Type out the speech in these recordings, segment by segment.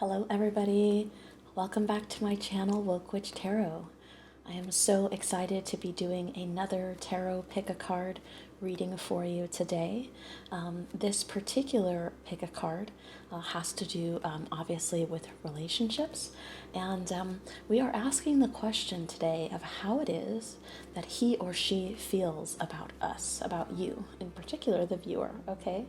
Hello everybody, welcome back to my channel, Woke Witch Tarot. I am so excited to be doing another tarot pick a card reading for you today. This particular pick a card has to do obviously with relationships, and we are asking the question today of how it is that he or she feels about us, about you, in particular the viewer. Okay,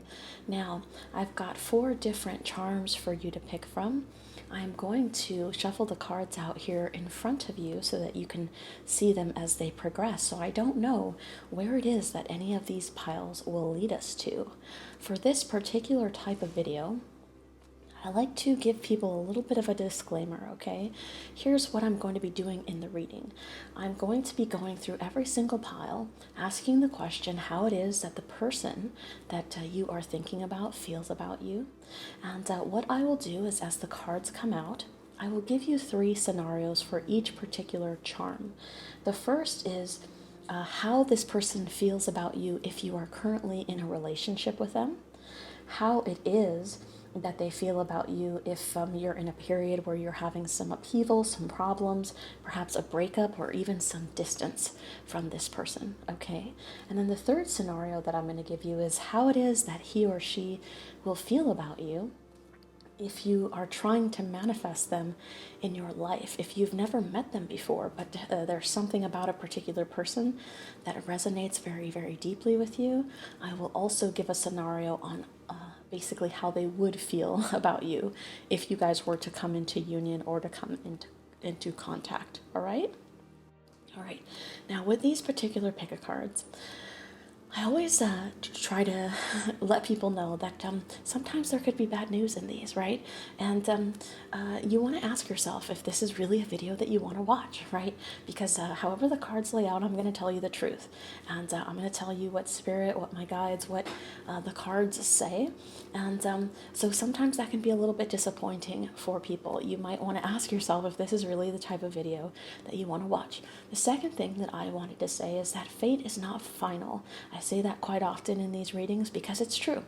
now I've got 4 different charms for you to pick from. I'm going to shuffle the cards out here in front of you so that you can see them as they progress. So I don't know where it is that any of these piles will lead us to. For this particular type of video, I like to give people a little bit of a disclaimer, okay? Here's what I'm going to be doing in the reading. I'm going to be going through every single pile, asking the question how it is that the person that you are thinking about feels about you. And what I will do is, as the cards come out, I will give you 3 scenarios for each particular charm. The first is how this person feels about you if you are currently in a relationship with them, how it is that they feel about you if you're in a period where you're having some upheaval, some problems, perhaps a breakup, or even some distance from this person, okay? And then the third scenario that I'm going to give you is how it is that he or she will feel about you if you are trying to manifest them in your life, if you've never met them before, but there's something about a particular person that resonates very, very deeply with you. I will also give a scenario on basically how they would feel about you if you guys were to come into union or to come into contact. All right? All right. Now, with these particular pick-a cards, I always try to let people know that sometimes there could be bad news in these, right? And you want to ask yourself if this is really a video that you want to watch, right? Because however the cards lay out, I'm going to tell you the truth. And I'm going to tell you what spirit, what my guides, what the cards say. And so sometimes that can be a little bit disappointing for people. You might want to ask yourself if this is really the type of video that you want to watch. The second thing that I wanted to say is that fate is not final. I say that quite often in these readings because it's true.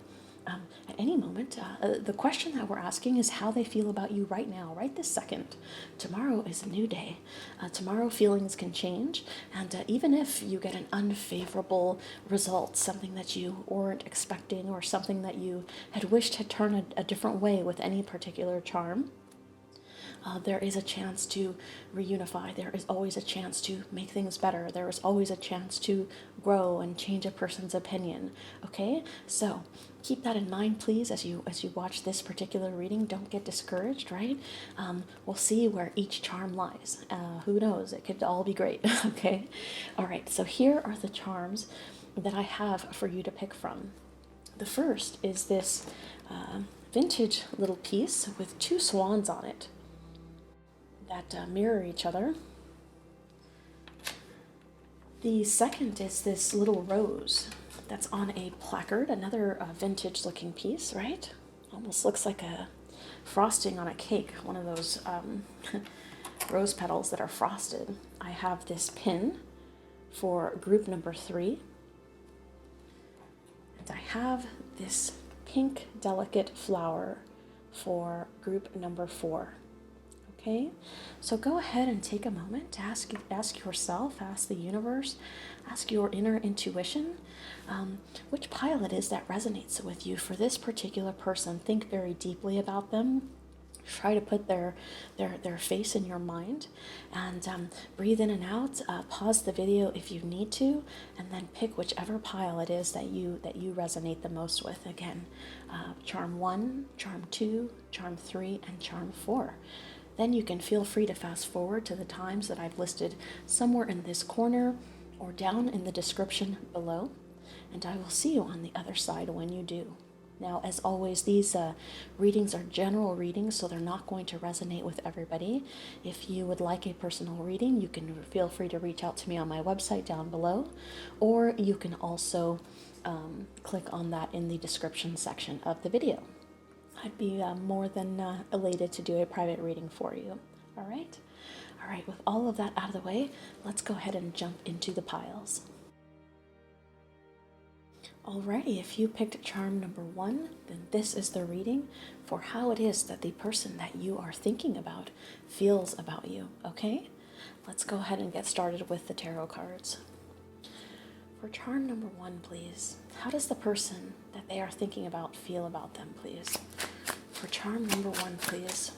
At any moment, the question that we're asking is how they feel about you right now, right this second. Tomorrow is a new day. Tomorrow feelings can change, and even if you get an unfavorable result, something that you weren't expecting or something that you had wished had turned a different way with any particular charm, there is a chance to reunify. There is always a chance to make things better. There is always a chance to grow and change a person's opinion. Okay, so keep that in mind, please, as you watch this particular reading. Don't get discouraged. Right? We'll see where each charm lies. Who knows? It could all be great. Okay. All right. So here are the charms that I have for you to pick from. The first is this vintage little piece with 2 swans on it that mirror each other. The second is this little rose that's on a placard, another vintage looking piece, right? Almost looks like a frosting on a cake, one of those rose petals that are frosted. I have this pin for group number 3. And I have this pink delicate flower for group number 4. Okay, so go ahead and take a moment to ask yourself, ask the universe, ask your inner intuition, which pile it is that resonates with you for this particular person. Think very deeply about them. Try to put their face in your mind, and breathe in and out. Pause the video if you need to, and then pick whichever pile it is that you resonate the most with. Again, charm 1, charm 2, charm 3, and charm 4. Then you can feel free to fast forward to the times that I've listed somewhere in this corner or down in the description below, and I will see you on the other side when you do. Now, as always, these readings are general readings, so they're not going to resonate with everybody. If you would like a personal reading, you can feel free to reach out to me on my website down below, or you can also click on that in the description section of the video. I'd be more than elated to do a private reading for you. All right? All right, with all of that out of the way, let's go ahead and jump into the piles. Alrighty, if you picked charm number 1, then this is the reading for how it is that the person that you are thinking about feels about you, okay? Let's go ahead and get started with the tarot cards. For charm number 1, please, how does the person that they are thinking about feel about them, please? For charm number 1, please.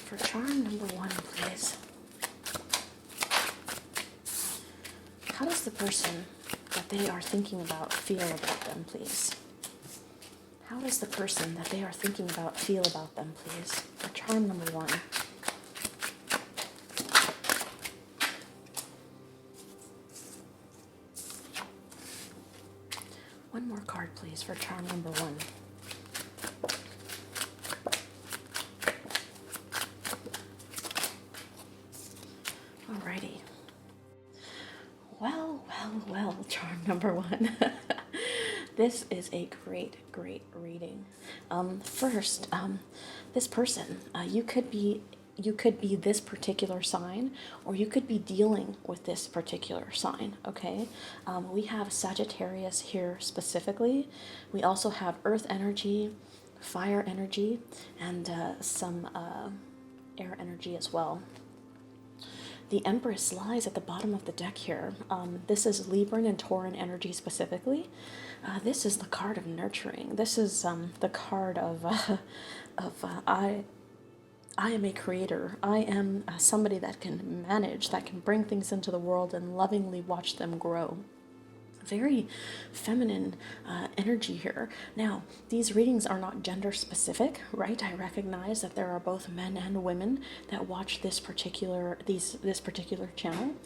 For charm number 1, please. How does the person that they are thinking about feel about them, please? How does the person that they are thinking about feel about them, please? For charm number 1. One more card, please, for charm number 1. Alrighty. Well, charm number 1. This is a great reading. First, this person, you could be this particular sign, or you could be dealing with this particular sign, okay? We have Sagittarius here specifically. We also have earth energy, fire energy, and some air energy as well. The Empress lies at the bottom of the deck here. This is Libran and Tauran energy specifically. This is the card of nurturing. This is the card of I am a creator. I am somebody that can manage, that can bring things into the world and lovingly watch them grow. Very feminine energy here. Now, these readings are not gender specific, right? I recognize that there are both men and women that watch this particular channel,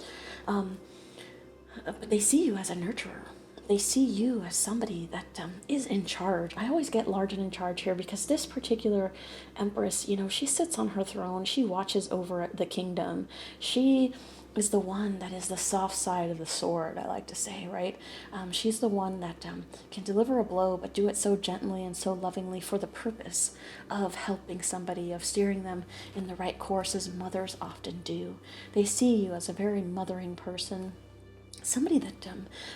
but they see you as a nurturer. They see you as somebody that is in charge. I always get large and in charge here because this particular Empress, she sits on her throne. She watches over the kingdom. She is the one that is the soft side of the sword, I like to say, right? She's the one that can deliver a blow, but do it so gently and so lovingly for the purpose of helping somebody, of steering them in the right course, as mothers often do. They see you as a very mothering person, somebody that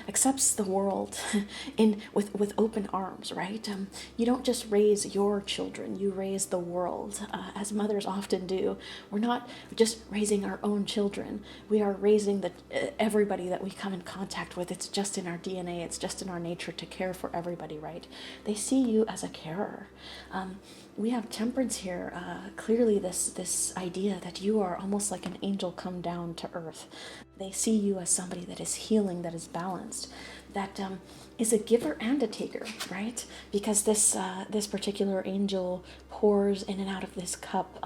accepts the world with open arms, right? You don't just raise your children, you raise the world, as mothers often do. We're not just raising our own children, we are raising everybody that we come in contact with. It's just in our DNA, it's just in our nature to care for everybody, right? They see you as a carer. We have Temperance here, clearly this idea that you are almost like an angel come down to earth. They see you as somebody that is healing, that is balanced, that is a giver and a taker, right? Because this particular angel pours in and out of this cup,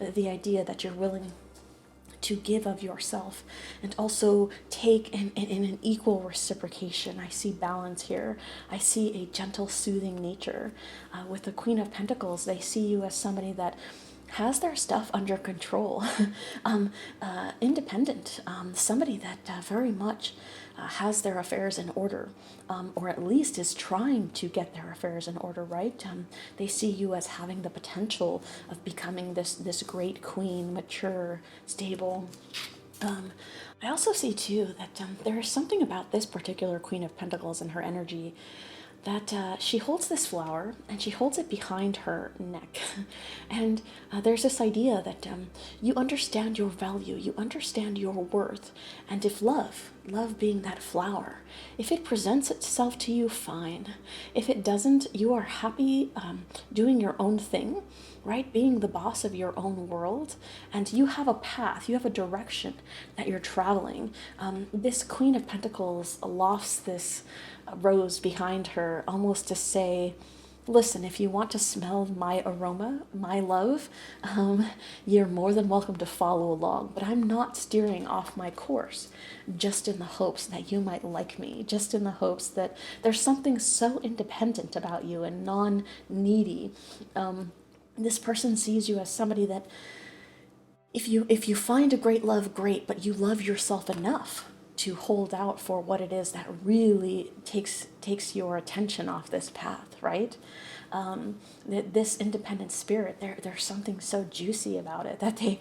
the idea that you're willing to give of yourself and also take in an equal reciprocation. I see balance here. I see a gentle, soothing nature. With the Queen of Pentacles, they see you as somebody that has their stuff under control, independent, somebody that very much has their affairs in order, or at least is trying to get their affairs in order, right? They see you as having the potential of becoming this great queen, mature, stable. I also see too that there is something about this particular Queen of Pentacles and her energy that she holds this flower and she holds it behind her neck. And there's this idea that you understand your value, you understand your worth. And if love being that flower, if it presents itself to you, fine. If it doesn't, you are happy doing your own thing, right? Being the boss of your own world, and you have a path, you have a direction that you're traveling. This Queen of Pentacles lofts this rose behind her, almost to say, listen, if you want to smell my aroma, my love, you're more than welcome to follow along, but I'm not steering off my course just in the hopes that you might like me, just in the hopes that there's something so independent about you and non-needy. This person sees you as somebody that if you find a great love, great, but you love yourself enough to hold out for what it is that really takes your attention off this path, right? This independent spirit, there's something so juicy about it that they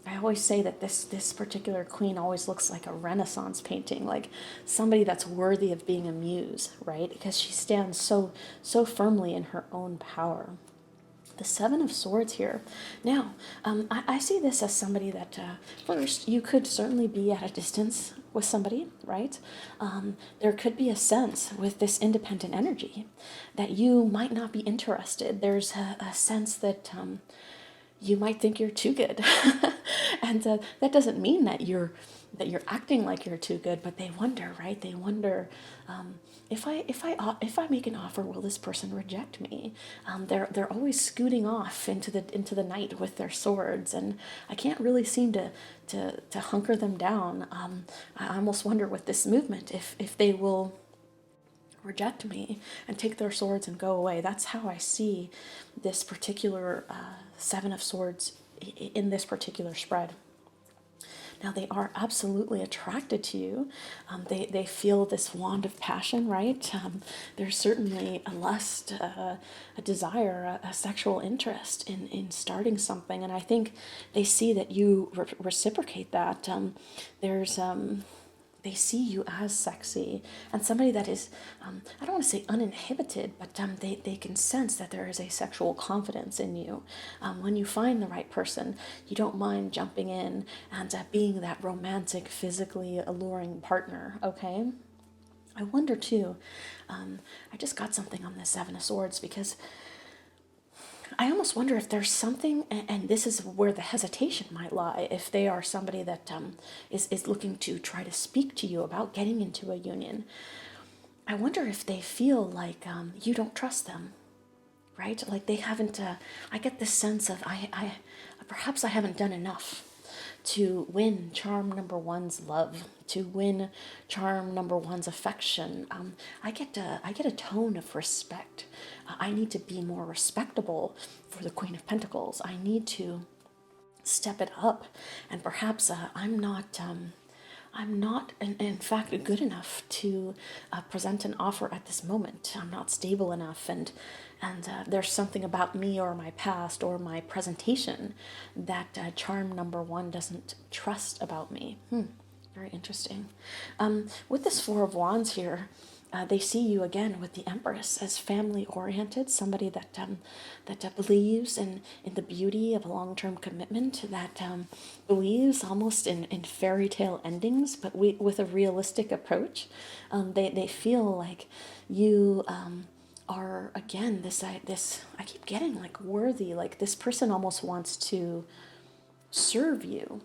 I always say that this particular queen always looks like a Renaissance painting, like somebody that's worthy of being a muse, right? Because she stands so firmly in her own power. The Seven of Swords here. Now, I see this as somebody that, first, you could certainly be at a distance with somebody, right? There could be a sense with this independent energy that you might not be interested. There's a sense that you might think you're too good, and that doesn't mean that you're acting like you're too good, but they wonder, right? They wonder, if I make an offer, will this person reject me? They're always scooting off into the night with their swords, and I can't really seem to hunker them down. I almost wonder with this movement if they will reject me and take their swords and go away. That's how I see this particular Seven of Swords in this particular spread. Now, they are absolutely attracted to you. They feel this wand of passion, right? There's certainly a lust, a desire, a sexual interest in starting something. And I think they see that you reciprocate that. There's they see you as sexy and somebody that is, I don't want to say uninhibited, but they can sense that there is a sexual confidence in you. When you find the right person, you don't mind jumping in and being that romantic, physically alluring partner, okay? I wonder too, I just got something on the Seven of Swords because I almost wonder if there's something, and this is where the hesitation might lie, if they are somebody that is looking to try to speak to you about getting into a union. I wonder if they feel like you don't trust them, right? Like they haven't, I get this sense of, perhaps I haven't done enough to win charm number one's love, to win charm number one's affection. I get a tone of respect. I need to be more respectable for the Queen of Pentacles. I need to step it up, and perhaps I'm not, in fact, good enough to present an offer at this moment. I'm not stable enough, and there's something about me or my past or my presentation that charm number one doesn't trust about me. Very interesting. With this Four of Wands here, they see you again with the Empress as family-oriented, somebody that believes in the beauty of a long-term commitment, that believes almost in fairy tale endings, but with a realistic approach. They feel like you are, again, this I keep getting like worthy, like this person almost wants to serve you.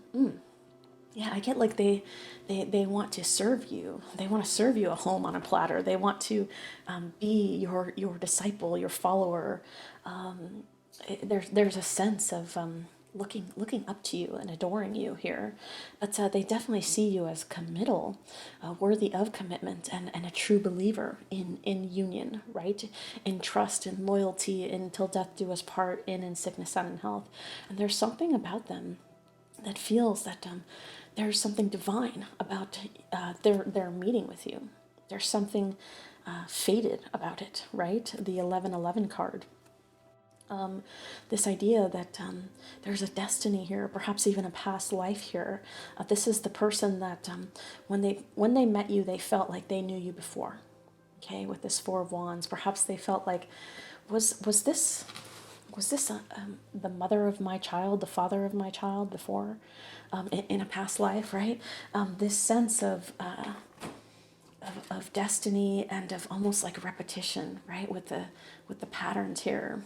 Yeah, I get like they want to serve you. They want to serve you a home on a platter. They want to be your disciple, your follower. There's a sense of looking up to you and adoring you here, but they definitely see you as committal, worthy of commitment, and a true believer in union, right? In trust and loyalty, until death do us part, in sickness and in health. And there's something about them that feels that there's something divine about their meeting with you. There's something fated about it, right? The 1111 card. This idea that there's a destiny here, perhaps even a past life here. This is the person that when they met you, they felt like they knew you before. Okay, with this Four of Wands, perhaps they felt like, was this the mother of my child, the father of my child before, in a past life, right? This sense of destiny and of almost like repetition, right? With the patterns here.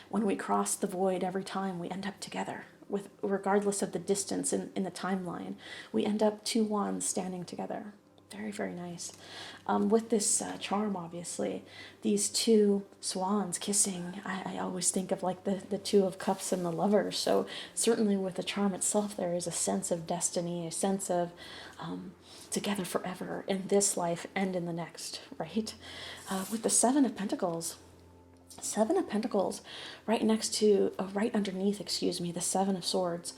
When we cross the void every time, we end up together. With regardless of the distance in the timeline, we end up two wands standing together. Very, very nice. With this charm, obviously, these two swans kissing, I always think of like the Two of Cups and the Lovers. So certainly with the charm itself, there is a sense of destiny, a sense of together forever in this life and in the next, right? With the Seven of Pentacles, right underneath, the Seven of Swords.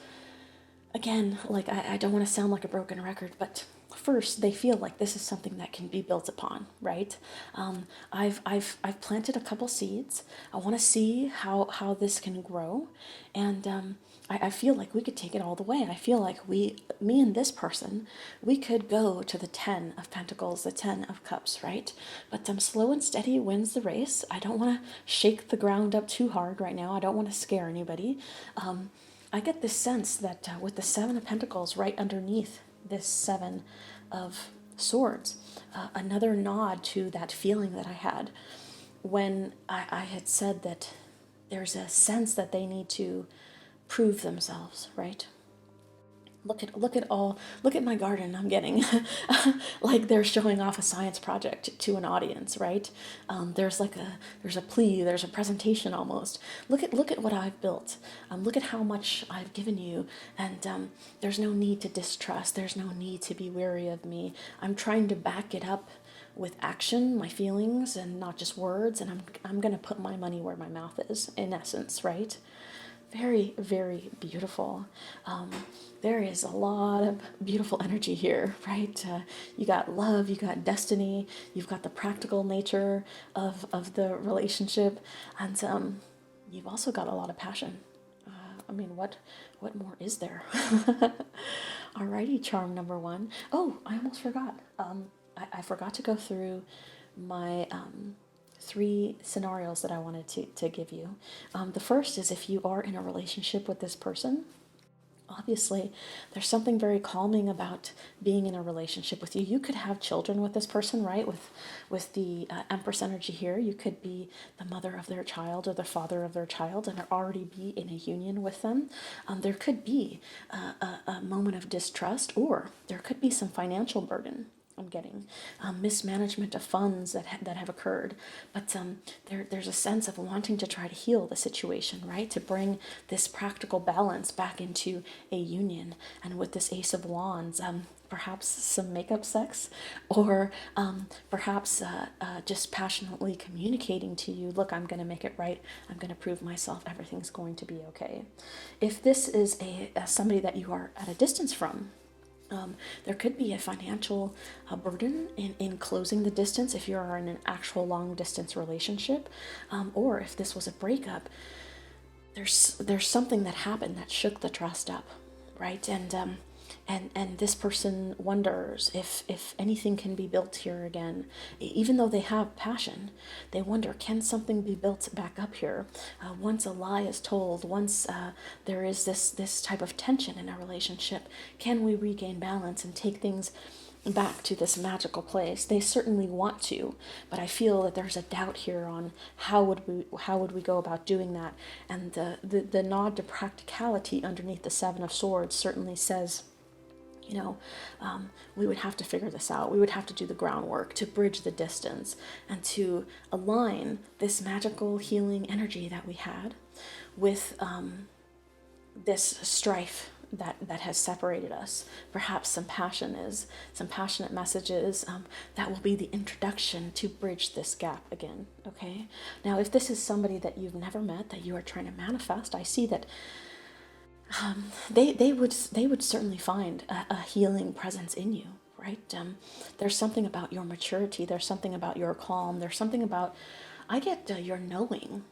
Again, like I don't want to sound like a broken record, but first they feel like this is something that can be built upon, right? I've planted a couple seeds. I want to see how this can grow, and I feel like we could take it all the way. I feel like me and this person, we could go to the 10 of Pentacles, the 10 of Cups, right? But slow and steady wins the race. I don't want to shake the ground up too hard right now. I don't want to scare anybody. I get this sense that with the 7 of Pentacles right underneath this 7 of Swords, another nod to that feeling that I had when I had said that there's a sense that they need to prove themselves, right? Look at my garden I'm getting. Like they're showing off a science project to an audience, right? There's a plea, there's a presentation almost. Look at what I've built. Look at how much I've given you, and there's no need to distrust. There's no need to be weary of me. I'm trying to back it up with action, my feelings, and not just words. And I'm gonna put my money where my mouth is, in essence, right? Very, very beautiful. There is a lot of beautiful energy here, right? You got love, you got destiny, you've got the practical nature of the relationship, and you've also got a lot of passion. I mean, what more is there? Alrighty, charm number 1. Oh, I almost forgot. I forgot to go through my 3 scenarios that I wanted to give you. The first is if you are in a relationship with this person. Obviously, there's something very calming about being in a relationship with you. You could have children with this person, right? With the Empress energy here, you could be the mother of their child or the father of their child and already be in a union with them. There could be a moment of distrust, or there could be some financial burden. I'm getting mismanagement of funds that have occurred, but there's a sense of wanting to try to heal the situation, right? To bring this practical balance back into a union, and with this Ace of Wands, perhaps some makeup sex, or perhaps just passionately communicating to you, look, I'm going to make it right. I'm going to prove myself. Everything's going to be okay. If this is somebody that you are at a distance from, there could be a financial burden in closing the distance if you are in an actual long distance relationship, or if this was a breakup, there's something that happened that shook the trust up, right? And this person wonders if anything can be built here again. Even though they have passion, they wonder, can something be built back up here? Once a lie is told, once there is this type of tension in a relationship, can we regain balance and take things back to this magical place? They certainly want to, but I feel that there's a doubt here on how would we go about doing that. And the nod to practicality underneath the 7 of Swords certainly says, we would have to figure this out. We would have to do the groundwork to bridge the distance and to align this magical healing energy that we had with this strife that has separated us. Perhaps some passionate messages that will be the introduction to bridge this gap again. Okay. Now, if this is somebody that you've never met, that you are trying to manifest, I see that they would certainly find a healing presence in you, right? There's something about your maturity. There's something about your calm. There's something about, I get your knowing.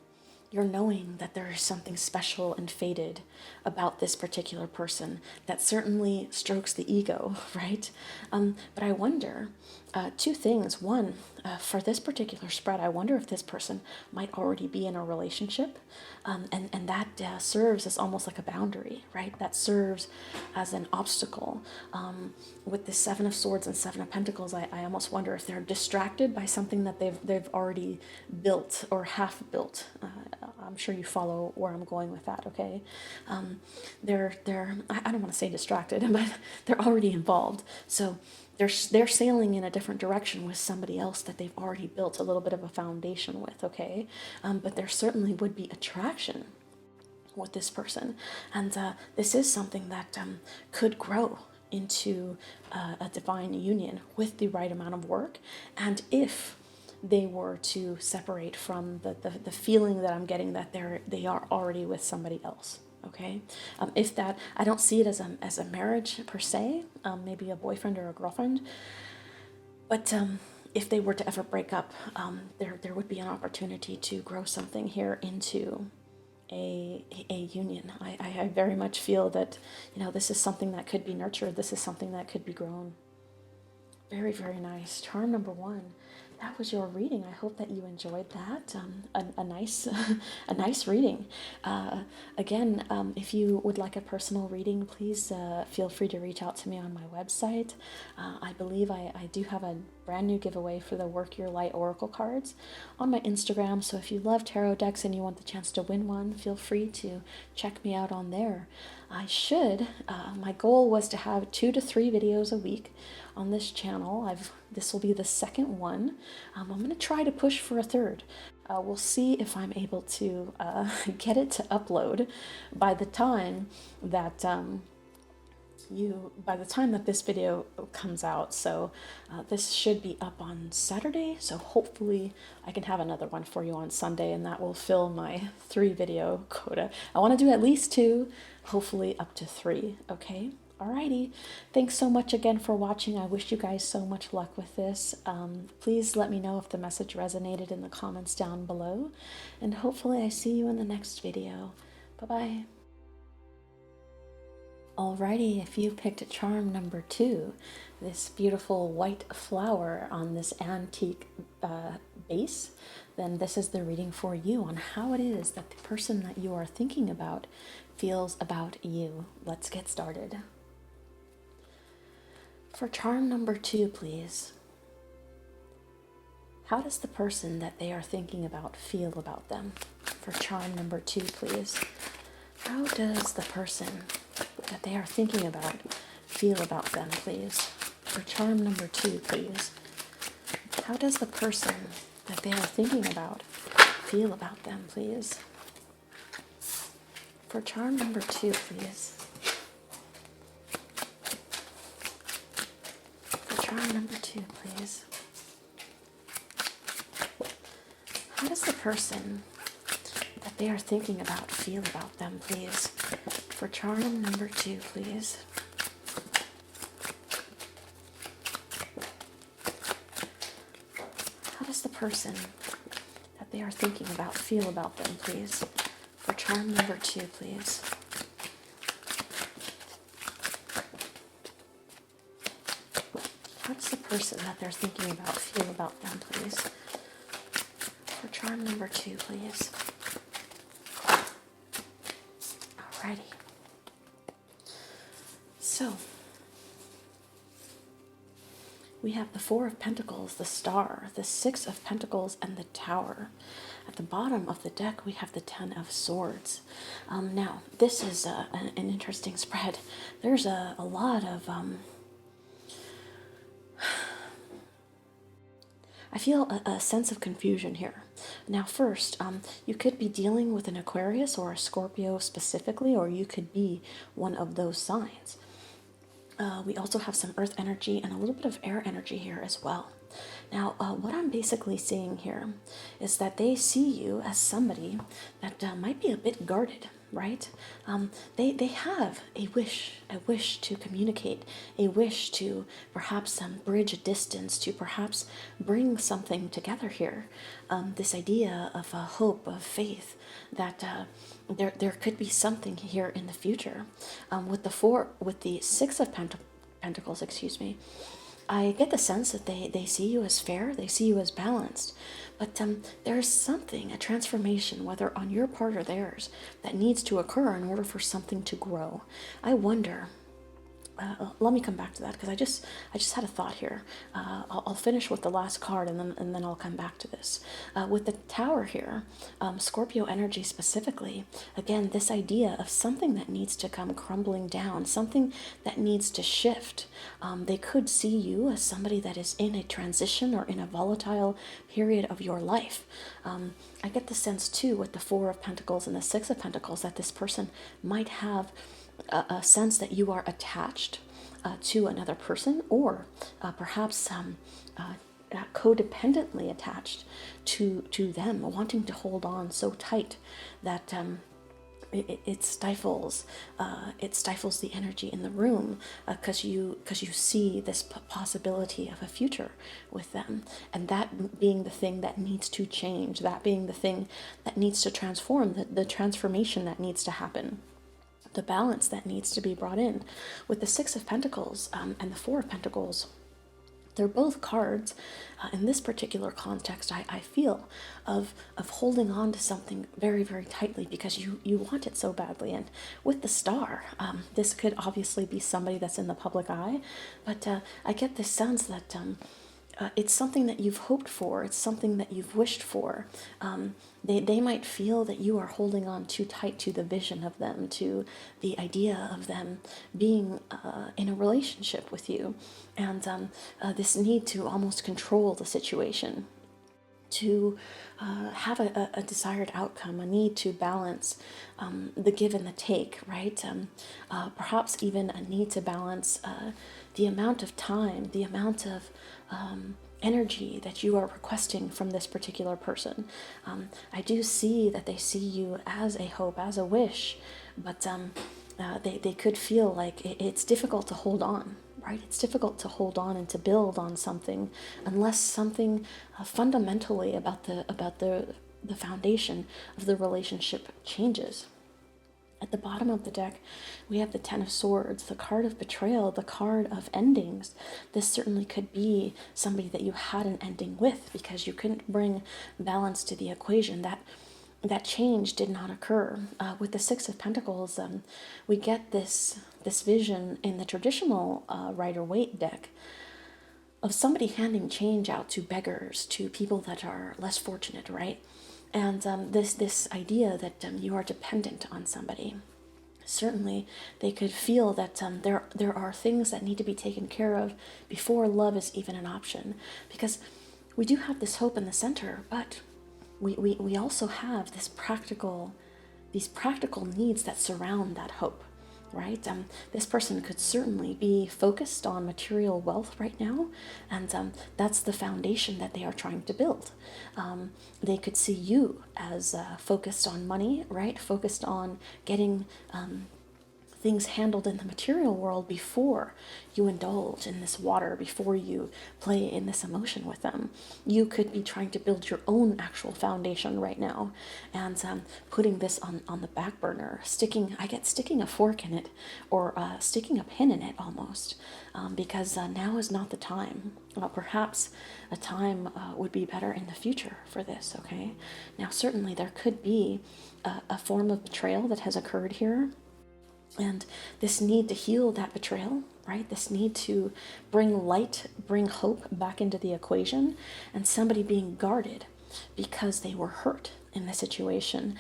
You're knowing that there is something special and fated about this particular person that certainly strokes the ego, right? But I wonder, 2 things. One, for this particular spread, I wonder if this person might already be in a relationship, and that serves as almost like a boundary, right? That serves as an obstacle. With the 7 of Swords and 7 of Pentacles, I almost wonder if they're distracted by something that they've already built or half built. I'm sure you follow where I'm going with that, okay? They're I don't want to say distracted, but they're already involved. So they're sailing in a different direction with somebody else that they've already built a little bit of a foundation with, okay? But there certainly would be attraction with this person. And this is something that could grow into a divine union with the right amount of work. And if they were to separate from the feeling that I'm getting that they are already with somebody else. Okay, if that, I don't see it as a marriage per se, maybe a boyfriend or a girlfriend, but if they were to ever break up, there would be an opportunity to grow something here into a union. I very much feel that, this is something that could be nurtured. This is something that could be grown. Very, very nice. Charm number 1. That was your reading. I hope that you enjoyed that. A nice, a nice reading. Again, if you would like a personal reading, please feel free to reach out to me on my website. I believe I do have a brand new giveaway for the Work Your Light Oracle cards on my Instagram. So if you love tarot decks and you want the chance to win one, feel free to check me out on there. My goal was to have 2 to 3 videos a week on this channel. This will be the second one. I'm going to try to push for a third. We'll see if I'm able to get it to upload by the time that this video comes out. So this should be up on Saturday. So hopefully I can have another one for you on Sunday, and that will fill my 3 video quota. I want to do at least 2, hopefully up to 3. Okay. Alrighty, thanks so much again for watching. I wish you guys so much luck with this. Please let me know if the message resonated in the comments down below, and hopefully I see you in the next video. Bye-bye. Alrighty, if you picked charm number 2, this beautiful white flower on this antique base, then this is the reading for you on how it is that the person that you are thinking about feels about you. Let's get started. For charm number 2, please. How does the person that they are thinking about feel about them? For charm number 2, please. How does the person that they are thinking about feel about them, please? For charm number 2, please. How does the person that they are thinking about feel about them, please? For charm number 2, please. Charm number 2, please. How does the person that they are thinking about feel about them, please? For charm number 2, please. How does the person that they are thinking about feel about them, please? For charm number 2, please. How does the person that they're thinking about feel about them, please? For charm number 2, please. Alrighty. So, we have the 4 of Pentacles, the Star, the 6 of Pentacles, and the Tower. At the bottom of the deck, we have the 10 of Swords. Now, this is an interesting spread. There's a lot of... I feel a sense of confusion here. Now first, you could be dealing with an Aquarius or a Scorpio specifically, or you could be one of those signs. We also have some earth energy and a little bit of air energy here as well. Now, what I'm basically seeing here is that they see you as somebody that might be a bit guarded, right? They have a wish to communicate, a wish to perhaps bridge a distance, to perhaps bring something together here. This idea of hope, of faith, that there could be something here in the future. With the 6 of Pentacles, excuse me, I get the sense that they see you as fair, they see you as balanced, but there's something, a transformation, whether on your part or theirs, that needs to occur in order for something to grow. I wonder, let me come back to that, because I just had a thought here. I'll finish with the last card, and then I'll come back to this. With the Tower here, Scorpio energy specifically, again, this idea of something that needs to come crumbling down, something that needs to shift. They could see you as somebody that is in a transition or in a volatile period of your life. I get the sense too with the 4 of Pentacles and the 6 of Pentacles that this person might have a sense that you are attached to another person, or perhaps codependently attached to them, wanting to hold on so tight that it stifles the energy in the room, because you see this possibility of a future with them, and that being the thing that needs to change, that being the thing that needs to transform, the transformation that needs to happen, the balance that needs to be brought in. With the Six of Pentacles and the Four of Pentacles, they're both cards, in this particular context, I feel, of holding on to something very, very tightly because you want it so badly. And with the Star, this could obviously be somebody that's in the public eye, but I get this sense that it's something that you've hoped for. It's something that you've wished for. They might feel that you are holding on too tight to the vision of them, to the idea of them being in a relationship with you, and this need to almost control the situation, to have a desired outcome, a need to balance the give and the take, right? Perhaps even a need to balance the amount of time, the amount of energy that you are requesting from this particular person. I do see that they see you as a hope, as a wish, but they could feel like it's difficult to hold on, right? It's difficult to hold on and to build on something unless something fundamentally about the foundation of the relationship changes. At the bottom of the deck, we have the Ten of Swords, the card of betrayal, the card of endings. This certainly could be somebody that you had an ending with because you couldn't bring balance to the equation. That change did not occur. With the Six of Pentacles, we get this vision in the traditional Rider-Waite deck of somebody handing change out to beggars, to people that are less fortunate, right? And this idea that you are dependent on somebody. Certainly, they could feel that there are things that need to be taken care of before love is even an option. Because we do have this hope in the center, but we also have these practical needs that surround that hope, right? This person could certainly be focused on material wealth right now, and that's the foundation that they are trying to build. They could see you as focused on money, right? Focused on getting things handled in the material world before you indulge in this water, before you play in this emotion with them. You could be trying to build your own actual foundation right now, and putting this on the back burner, sticking a fork in it, or sticking a pin in it almost, because now is not the time. Perhaps a time would be better in the future for this, okay? Now, certainly there could be a form of betrayal that has occurred here, and this need to heal that betrayal, right? This need to bring light, bring hope back into the equation, and somebody being guarded because they were hurt in the situation.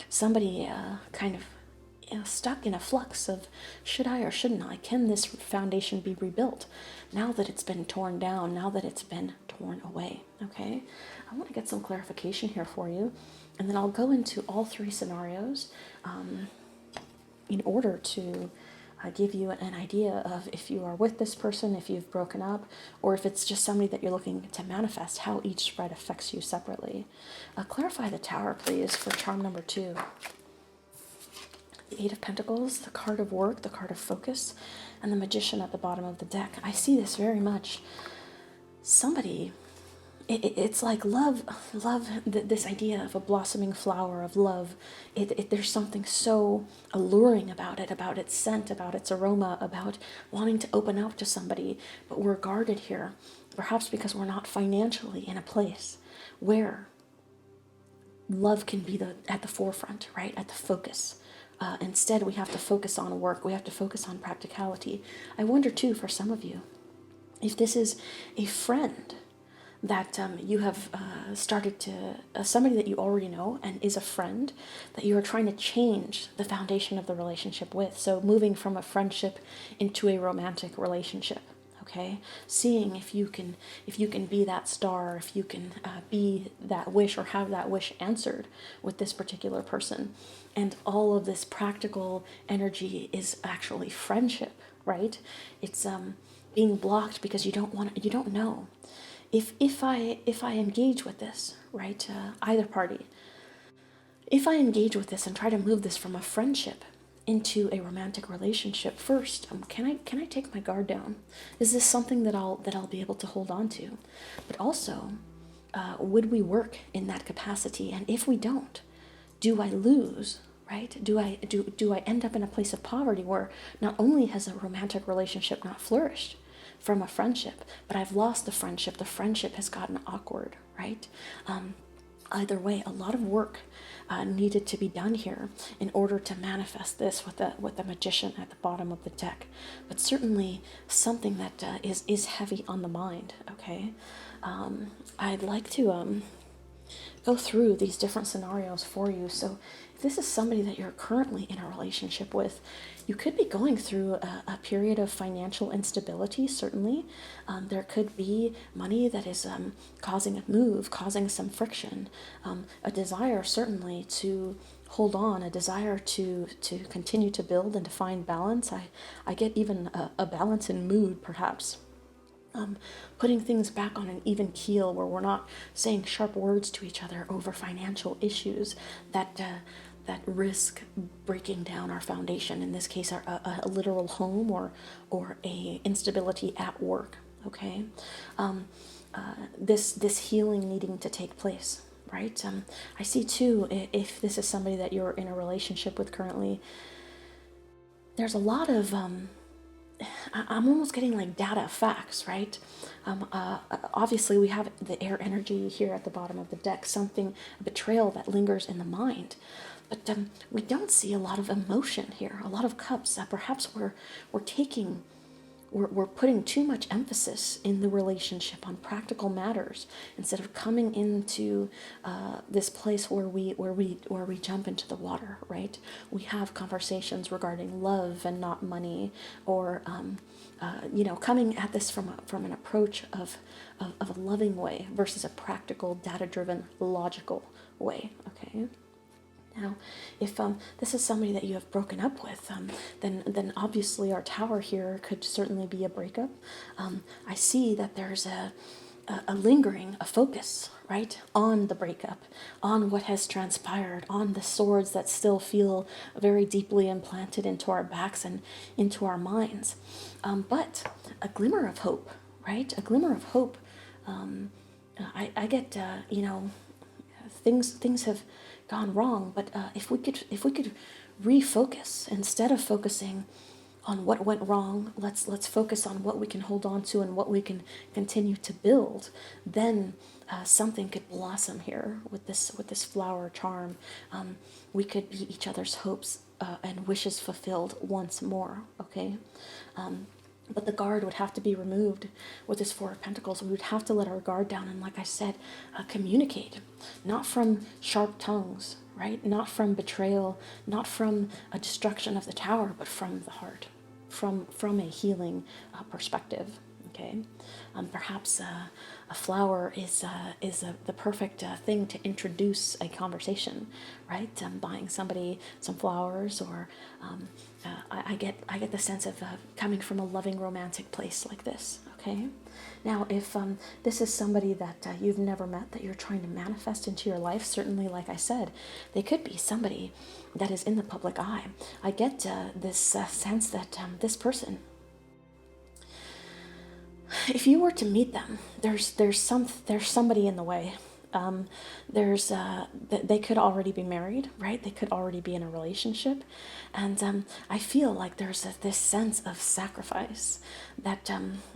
Somebody kind of stuck in a flux of, should I or shouldn't I? Can this foundation be rebuilt now that it's been torn down, now that it's been torn away, okay? I want to get some clarification here for you, and then I'll go into all three scenarios in order to give you an idea of if you are with this person, if you've broken up, or if it's just somebody that you're looking to manifest, how each spread affects you separately. Clarify the Tower, please, for charm number 2. The Eight of Pentacles, the card of work, the card of focus, and the Magician at the bottom of the deck. I see this very much. Somebody... It's like love, this idea of a blossoming flower of love. There's something so alluring about its scent, about its aroma, about wanting to open up to somebody, but we're guarded here, perhaps because we're not financially in a place where love can be at the forefront, right, at the focus. Instead, we have to focus on work, we have to focus on practicality. I wonder, too, for some of you, if this is a friend that you have started to, somebody that you already know and is a friend that you are trying to change the foundation of the relationship with. So moving from a friendship into a romantic relationship, okay? Seeing if you can be that star, if you can be that wish or have that wish answered with this particular person. And all of this practical energy is actually friendship, right? It's being blocked because you don't know. If I engage with this, right, either party, if I engage with this and try to move this from a friendship into a romantic relationship first, can I take my guard down? Is this something that I'll be able to hold on to? But also, would we work in that capacity? And if we don't, do I lose? Right? Do I end up in a place of poverty where not only has a romantic relationship not flourished from a friendship, but I've lost the friendship. The friendship has gotten awkward, right? Either way, a lot of work needed to be done here in order to manifest this with the magician at the bottom of the deck. But certainly something that is heavy on the mind. Okay, I'd like to go through these different scenarios for you. So if this is somebody that you're currently in a relationship with, you could be going through a period of financial instability, certainly. There could be money that is causing a move, causing some friction, a desire certainly to hold on, a desire to continue to build and to find balance. I get even a balance in mood, perhaps. Putting things back on an even keel where we're not saying sharp words to each other over financial issues that risk breaking down our foundation. In this case, a literal home or a instability at work. Okay, this healing needing to take place. Right. I see too, if this is somebody that you're in a relationship with currently, there's a lot of I'm almost getting like data facts, right? Obviously, we have the air energy here at the bottom of the deck, something, a betrayal that lingers in the mind. But we don't see a lot of emotion here, a lot of cups. Perhaps we're putting too much emphasis in the relationship on practical matters instead of coming into this place where we jump into the water, right? We have conversations regarding love and not money, or coming at this from an approach of a loving way versus a practical, data-driven, logical way. Okay. Now, if this is somebody that you have broken up with, then obviously our tower here could certainly be a breakup. I see that there's a lingering, a focus, right, on the breakup, on what has transpired, on the swords that still feel very deeply implanted into our backs and into our minds. But a glimmer of hope, right? A glimmer of hope. I get, things have gone wrong, but if we could refocus instead of focusing on what went wrong, let's focus on what we can hold on to and what we can continue to build. Then something could blossom here with this flower charm. We could be each other's hopes and wishes fulfilled once more. Okay. But the guard would have to be removed with this Four of Pentacles. We would have to let our guard down and, like I said, communicate. Not from sharp tongues, right? Not from betrayal, not from a destruction of the tower, but from the heart, from a healing perspective. Okay, perhaps a flower is the perfect thing to introduce a conversation, right? Buying somebody some flowers, or I get the sense of coming from a loving, romantic place like this. Okay, now if this is somebody that you've never met, that you're trying to manifest into your life, certainly, like I said, they could be somebody that is in the public eye. I get this sense that this person, if you were to meet them, there's somebody in the way. They could already be married, right? They could already be in a relationship, and I feel like there's this sense of sacrifice that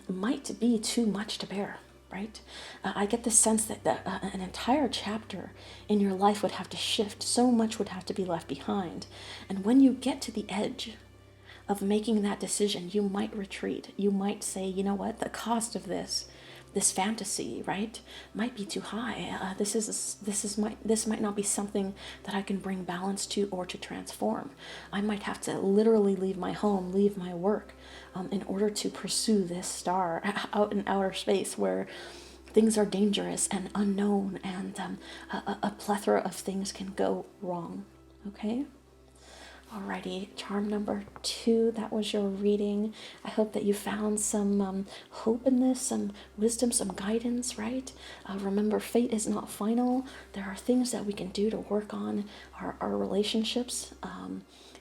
might be too much to bear, right? I get the sense that an entire chapter in your life would have to shift. So much would have to be left behind, and when you get to the edge of making that decision, you might retreat. You might say, you know what, the cost of this fantasy, right, might be too high. This might not be something that I can bring balance to or to transform. I might have to literally leave my home, leave my work, in order to pursue this star out in outer space where things are dangerous and unknown, and a plethora of things can go wrong. Okay. Alrighty, charm number 2, that was your reading. I hope that you found some hope in this, some wisdom, some guidance, right? Remember, fate is not final. There are things that we can do to work on our relationships.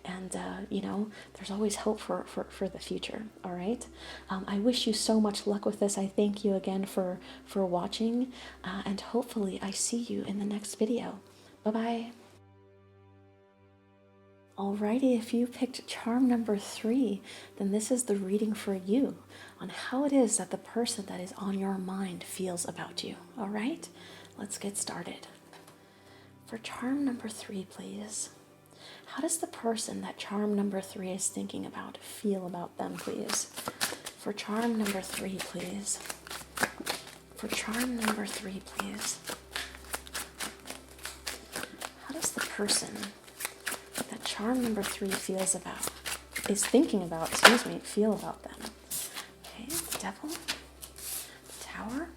And you know, there's always hope for the future. All right. I wish you so much luck with this. I thank you again for watching, and hopefully I see you in the next video. Bye bye. Alrighty, if you picked charm number 3, then this is the reading for you on how it is that the person that is on your mind feels about you. All right, let's get started. For charm number 3, please. How does the person that charm number 3 is thinking about feel about them, please? For charm number 3, please. For charm number 3, please. How does the person that charm number 3 feels about, is thinking about, feel about them? Okay, the devil, the tower.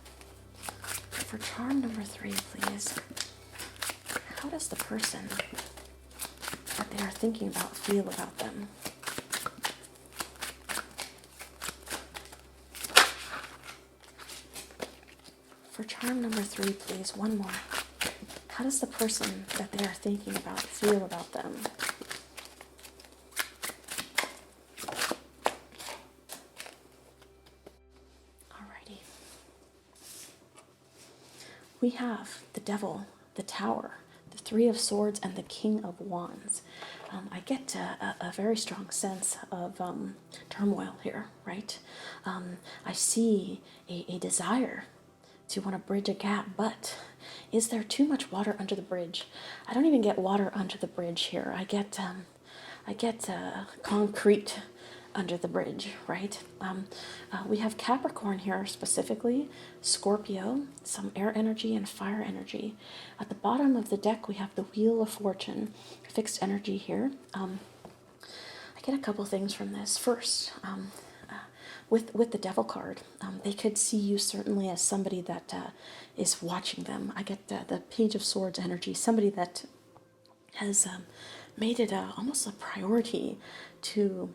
For charm number 3, please. How does the person that they are thinking about feel about them? For charm number 3, please, one more. How does the person that they are thinking about feel about them? Alrighty. We have the devil, the tower, the 3 of swords, and the king of wands. I get a very strong sense of turmoil here, right? I see a desire to want to bridge a gap, but is there too much water under the bridge? I don't even get water under the bridge here. I get concrete under the bridge, right? We have Capricorn here specifically, Scorpio, some air energy and fire energy. At the bottom of the deck, we have the Wheel of Fortune, fixed energy here. I get a couple things from this. First, with the Devil card, they could see you certainly as somebody that is watching them. I get the Page of Swords energy, somebody that has made it almost a priority to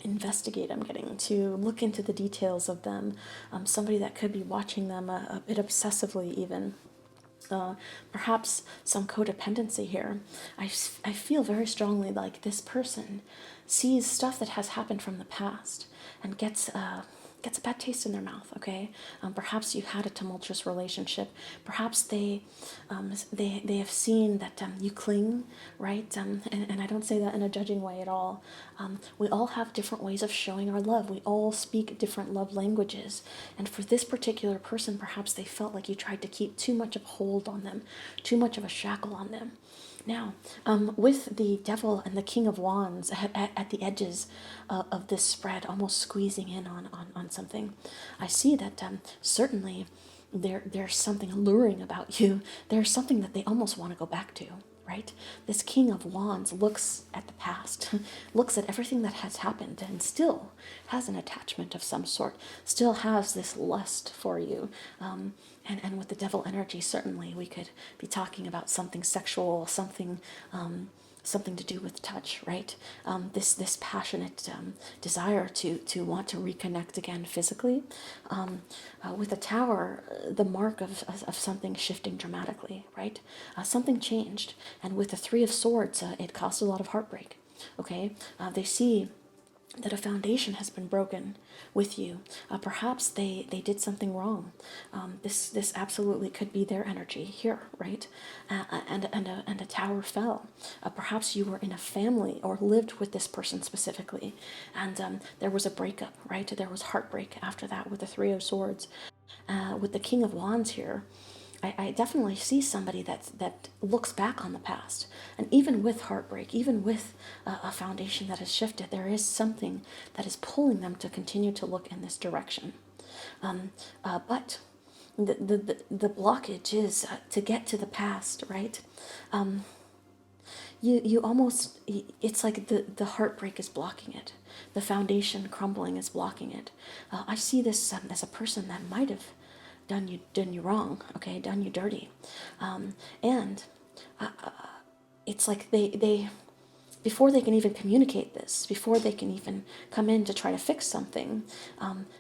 investigate. I'm getting to look into the details of them. Somebody that could be watching them a bit obsessively even. Perhaps some codependency here. I feel very strongly like this person sees stuff that has happened from the past and gets a bad taste in their mouth. Okay, perhaps you had a tumultuous relationship. Perhaps they have seen that you cling, right? And I don't say that in a judging way at all. We all have different ways of showing our love. We all speak different love languages. And for this particular person, perhaps they felt like you tried to keep too much of a hold on them, too much of a shackle on them. Now, with the devil and the king of wands at the edges of this spread, almost squeezing in on something, I see that certainly there's something alluring about you. There's something that they almost want to go back to, right? This king of wands looks at the past, looks at everything that has happened, and still has an attachment of some sort, still has this lust for you. And with the devil energy, certainly we could be talking about something sexual, something to do with touch, right? This passionate desire to want to reconnect again physically. With the tower, the mark of something shifting dramatically, right? Something changed. And with the 3 of swords, it caused a lot of heartbreak, okay? They see that a foundation has been broken with you. Perhaps they did something wrong. This absolutely could be their energy here, right? And a tower fell. Perhaps you were in a family or lived with this person specifically, and there was a breakup, right? There was heartbreak after that with the 3 of swords. With the king of wands here, I definitely see somebody that looks back on the past, and even with heartbreak, even with a foundation that has shifted, there is something that is pulling them to continue to look in this direction. But the blockage is to get to the past, right? You almost, it's like the heartbreak is blocking it. The foundation crumbling is blocking it. I see this as a person that might have done you wrong, okay, done you dirty, and it's like they before they can even communicate this, before they can even come in to try to fix something,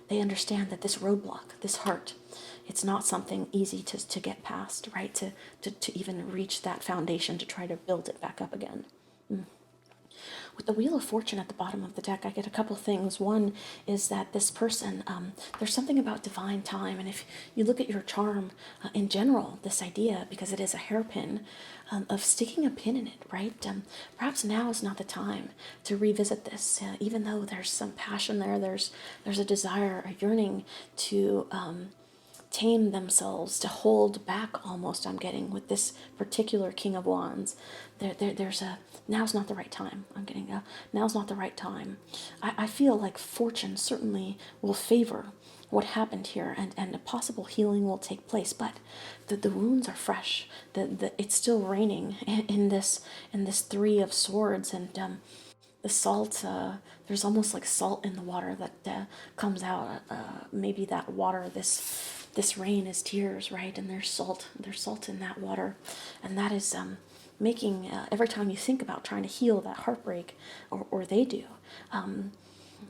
they understand that this roadblock, this heart, it's not something easy to get past, right? To even reach that foundation to try to build it back up again. With the Wheel of Fortune at the bottom of the deck, I get a couple things. One is that this person, there's something about divine time. And if you look at your charm in general, this idea, because it is a hairpin, of sticking a pin in it, right? Perhaps now is not the time to revisit this, even though there's some passion there, there's a desire, a yearning to tame themselves, to hold back almost, I'm getting, with this particular King of Wands. There's a, now's not the right time. I'm getting a, now's not the right time. I feel like fortune certainly will favor what happened here, and a possible healing will take place, but the wounds are fresh. It's still raining in this Three of Swords, and the salt, there's almost like salt in the water that comes out. Maybe that water, this rain is tears, right? And there's salt in that water, and that is making every time you think about trying to heal that heartbreak, or they do,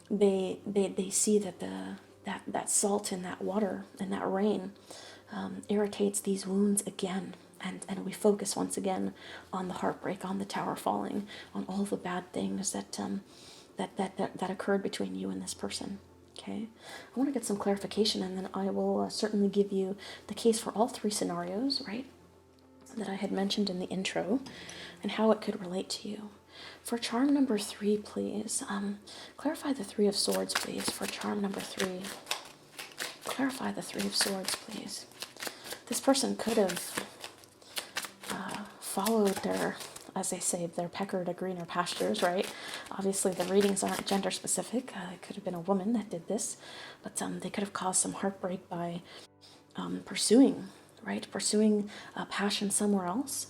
they see that that salt in that water and that rain irritates these wounds again. And we focus once again on the heartbreak, on the tower falling, on all the bad things that occurred between you and this person. Okay, I want to get some clarification, and then I will certainly give you the case for all three scenarios, right, that I had mentioned in the intro, and how it could relate to you. For charm number 3, please, clarify the Three of Swords, please. For charm number 3, clarify the Three of Swords, please. This person could have followed their, as they say, their pecker to greener pastures, right? Obviously, the readings aren't gender specific. It could have been a woman that did this, but they could have caused some heartbreak by pursuing passion somewhere else,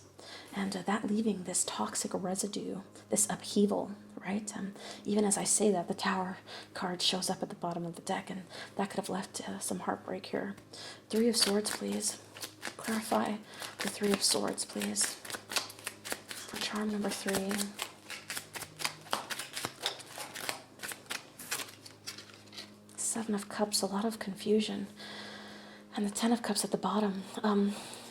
and that leaving this toxic residue, this upheaval, right? Even as I say that, the Tower card shows up at the bottom of the deck, and that could have left some heartbreak here. Three of Swords, please. Clarify the Three of Swords, please. For charm number 3. Seven of Cups, a lot of confusion. And the Ten of Cups at the bottom.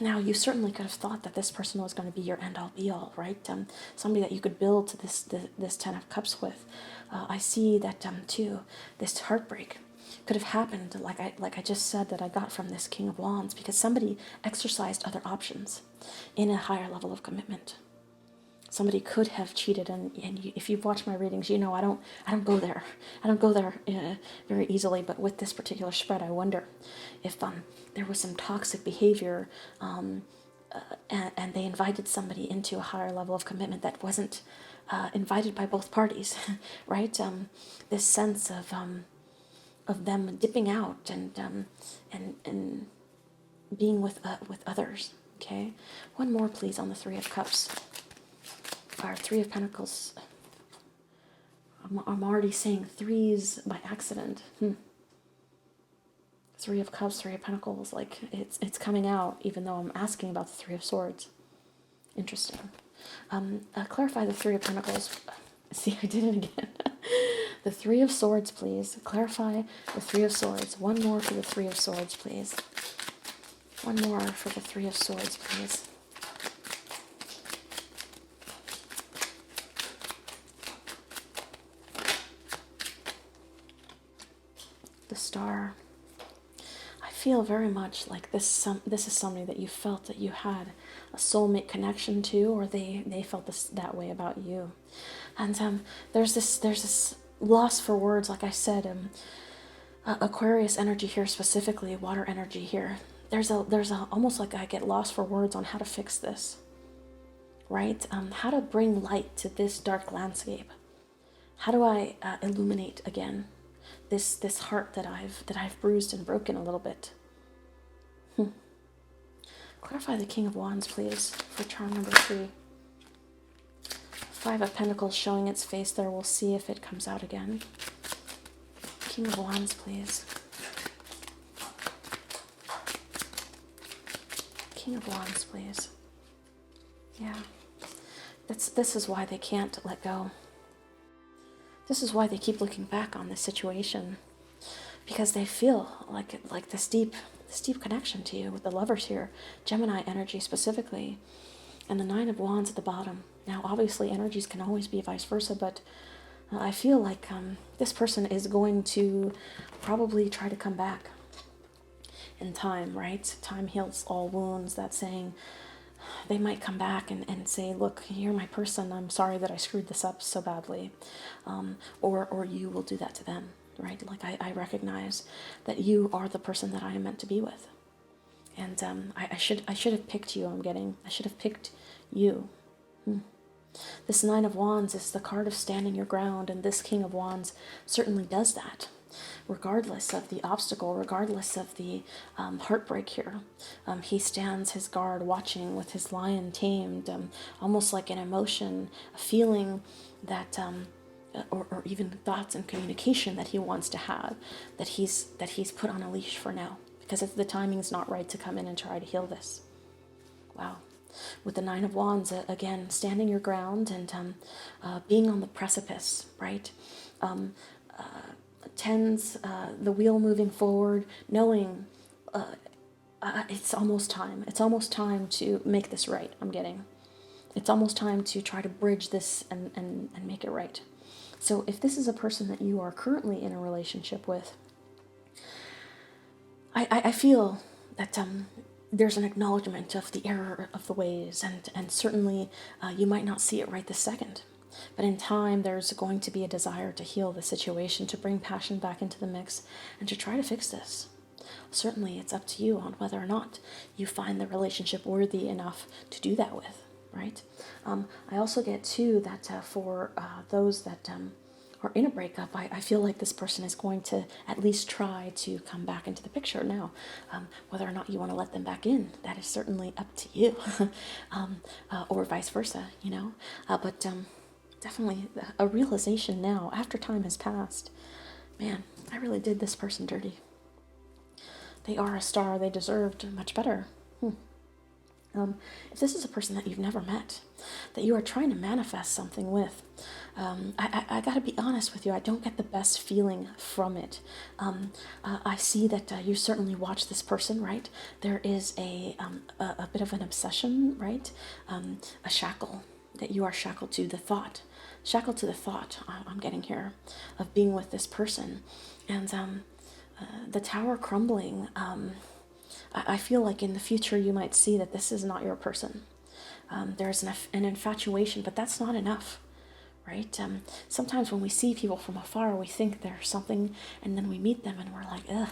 Now, you certainly could have thought that this person was going to be your end-all, be-all, right? Somebody that you could build to this Ten of Cups with. I see that, too, this heartbreak could have happened, like I just said, that I got from this King of Wands, because somebody exercised other options in a higher level of commitment. Somebody could have cheated, and if you've watched my readings, you know I don't go there. I don't go there very easily. But with this particular spread, I wonder if there was some toxic behavior, and they invited somebody into a higher level of commitment that wasn't invited by both parties, right? This sense of them dipping out and being with others. Okay, one more, please, on the Three of Cups. Our Three of Pentacles. I'm already saying threes by accident. Three of Cups, Three of Pentacles, like it's coming out, even though I'm asking about the Three of Swords. Interesting. Clarify the Three of Pentacles. See, I did it again. The Three of Swords, please. Clarify the Three of Swords. One more for the Three of Swords, please. One more for the Three of Swords, please. The Star. I feel very much like this is somebody that you felt that you had a soulmate connection to, or they felt that way about you. And there's this loss for words, like I said, Aquarius energy here, specifically water energy here. There's a almost like I get lost for words on how to fix this, right? How to bring light to this dark landscape. How do I illuminate again this heart that I've bruised and broken a little bit? Clarify the King of Wands, please, for charm number 3. Five of Pentacles showing its face there. We'll see if it comes out again. King of Wands, please. King of Wands, please. Yeah. This is why they can't let go. This is why they keep looking back on this situation, because they feel like this deep connection to you with the Lovers here, Gemini energy specifically, and the Nine of Wands at the bottom. Now, obviously, energies can always be vice versa, but I feel like this person is going to probably try to come back in time, right? Time heals all wounds. That saying. They might come back and say, look, you're my person. I'm sorry that I screwed this up so badly. Or you will do that to them, right? Like I recognize that you are the person that I am meant to be with. And I should have picked you, I should have picked you. This Nine of Wands is the card of standing your ground, and this King of Wands certainly does that. Regardless of the obstacle, regardless of the heartbreak here, he stands his guard watching with his lion tamed, almost like an emotion, a feeling that, or even thoughts and communication that he wants to have, that he's put on a leash for now, because the timing's not right to come in and try to heal this. Wow. With the Nine of Wands, again, standing your ground and being on the precipice, right? Tens, the wheel moving forward, knowing it's almost time. It's almost time to make this right, I'm getting. It's almost time to try to bridge this and make it right. So if this is a person that you are currently in a relationship with, I feel that there's an acknowledgement of the error of the ways, and certainly you might not see it right this second. But in time, there's going to be a desire to heal the situation, to bring passion back into the mix, and to try to fix this. Certainly, it's up to you on whether or not you find the relationship worthy enough to do that with, right? I also get, too, that for those that are in a breakup, I feel like this person is going to at least try to come back into the picture now. Whether or not you want to let them back in, that is certainly up to you, or vice versa, you know? But definitely a realization now, after time has passed, man, I really did this person dirty. They are a star. They deserved much better. If this is a person that you've never met, that you are trying to manifest something with, I got to be honest with you, I don't get the best feeling from it. I see that you certainly watch this person, right? There is a bit of an obsession, right? A shackle, that you are shackled to the thought. Shackled to the thought, I'm getting here, of being with this person. And the tower crumbling, I feel like in the future you might see that this is not your person. There's an infatuation, but that's not enough, right? Sometimes when we see people from afar, we think they're something, and then we meet them and we're like, ugh.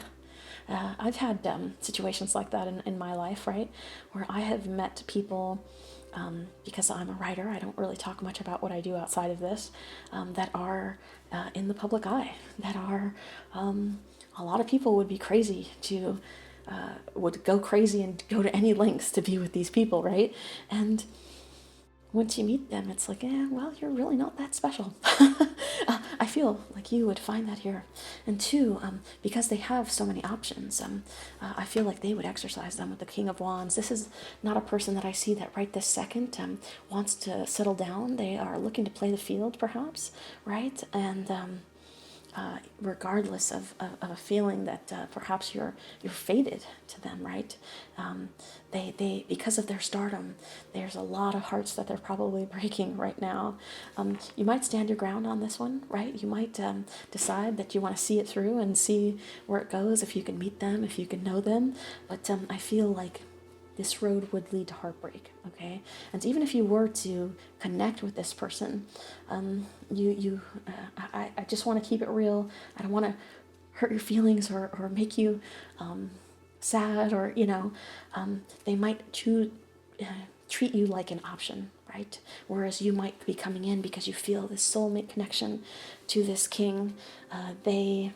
I've had situations like that in my life, right? Where I have met people, because I'm a writer, I don't really talk much about what I do outside of this, that are in the public eye, that are, a lot of people would be crazy to, would go crazy and go to any lengths to be with these people, right? And once you meet them, it's like, well, you're really not that special. I feel like you would find that here. And two, because they have so many options, I feel like they would exercise them with the King of Wands. This is not a person that I see that right this second wants to settle down. They are looking to play the field, perhaps, right? And regardless of a feeling that perhaps you're fated to them, right? They because of their stardom, there's a lot of hearts that they're probably breaking right now. You might stand your ground on this one, right? You might decide that you want to see it through and see where it goes, if you can meet them, if you can know them. But I feel like this road would lead to heartbreak, okay? And even if you were to connect with this person, I just want to keep it real. I don't want to hurt your feelings or make you sad, or, they might treat you like an option, right? Whereas you might be coming in because you feel this soulmate connection to this king. They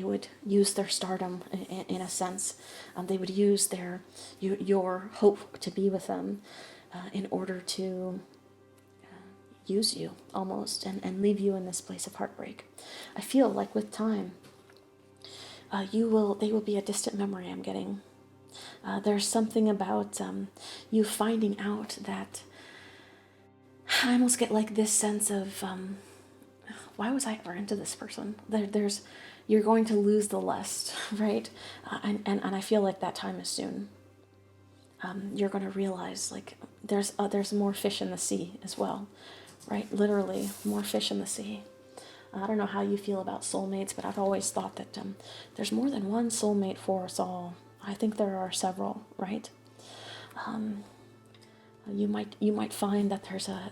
would use their stardom in a sense. They would use your hope to be with them in order to use you almost and leave you in this place of heartbreak. I feel like with time, they will be a distant memory, I'm getting. There's something about you finding out that I almost get like this sense of, why was I ever into this person? You're going to lose the lust, right? And I feel like that time is soon. You're going to realize like there's more fish in the sea as well, right? Literally more fish in the sea. I don't know how you feel about soulmates, but I've always thought that there's more than one soulmate for us all. I think there are several, right? You might find that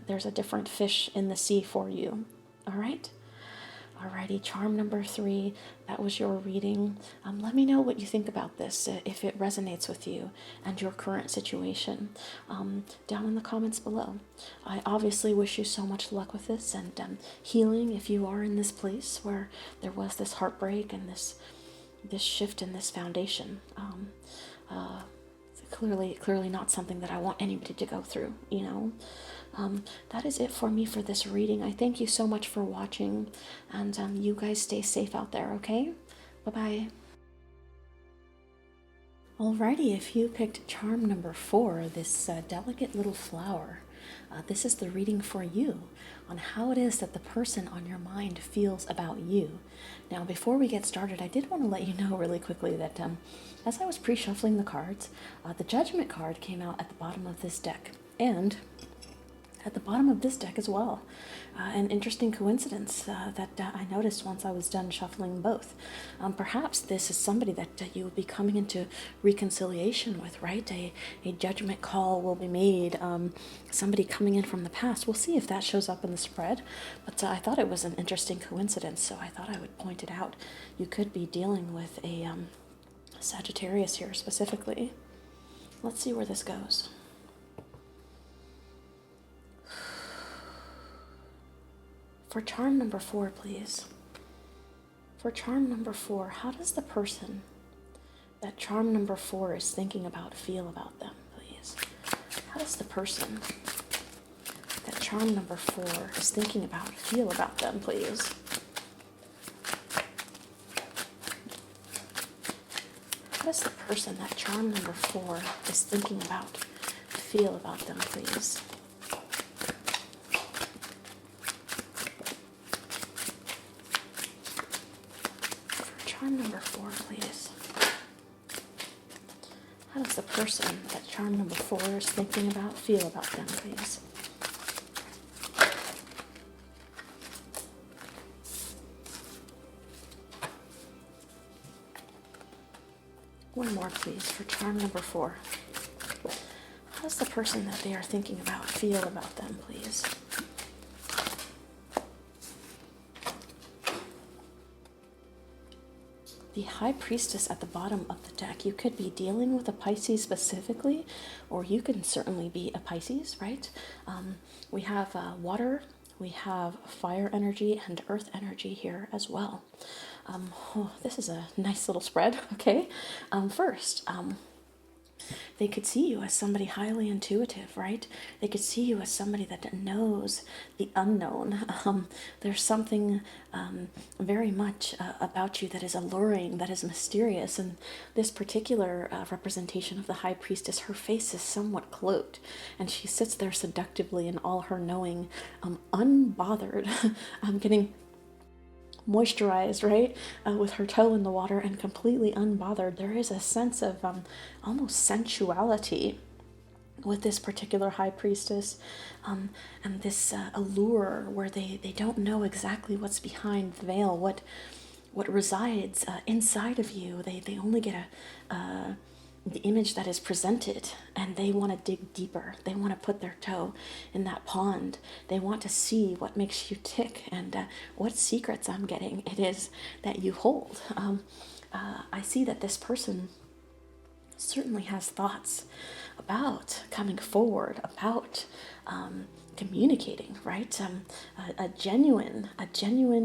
there's a different fish in the sea for you. All right. Alrighty, charm number 3, that was your reading. Let me know what you think about this, if it resonates with you and your current situation, down in the comments below. I obviously wish you so much luck with this and healing if you are in this place where there was this heartbreak and this shift in this foundation. Clearly not something that I want anybody to go through, you know. That is it for me for this reading. I thank you so much for watching, and you guys stay safe out there, okay? Bye-bye. Alrighty, if you picked charm number 4, this delicate little flower, this is the reading for you on how it is that the person on your mind feels about you. Now, before we get started, I did want to let you know really quickly that as I was pre-shuffling the cards, the Judgment card came out at the bottom of this deck, and at the bottom of this deck as well. An interesting coincidence that I noticed once I was done shuffling both. Perhaps this is somebody that you will be coming into reconciliation with, right? A judgment call will be made. Somebody coming in from the past. We'll see if that shows up in the spread. But I thought it was an interesting coincidence, so I thought I would point it out. You could be dealing with a Sagittarius here specifically. Let's see where this goes. For charm number 4, please. For charm number 4, how does the person that charm number 4 is thinking about feel about them, please? How does the person that charm number 4 is thinking about feel about them, please? How does the person that charm number 4 is thinking about feel about them, please? Charm number 4, please. How does the person that charm number 4 is thinking about feel about them, please? One more, please, for charm number 4. How does the person that they are thinking about feel about them, please? The High Priestess at the bottom of the deck. You could be dealing with a Pisces specifically, or you can certainly be a Pisces, right? We have water, we have fire energy, and earth energy here as well. This is a nice little spread, okay? First, they could see you as somebody highly intuitive, right? They could see you as somebody that knows the unknown. There's something very much about you that is alluring, that is mysterious. And this particular representation of the High Priestess, her face is somewhat cloaked, and she sits there seductively in all her knowing, unbothered. I'm getting moisturized, right, with her toe in the water and completely unbothered. There is a sense of almost sensuality with this particular High Priestess, and this allure where they don't know exactly what's behind the veil, what resides inside of you. They only get the image that is presented, and they want to dig deeper. They want to put their toe in that pond. They want to see what makes you tick and what secrets I'm getting it is that you hold. I see that this person certainly has thoughts about coming forward, about communicating, right? A genuine,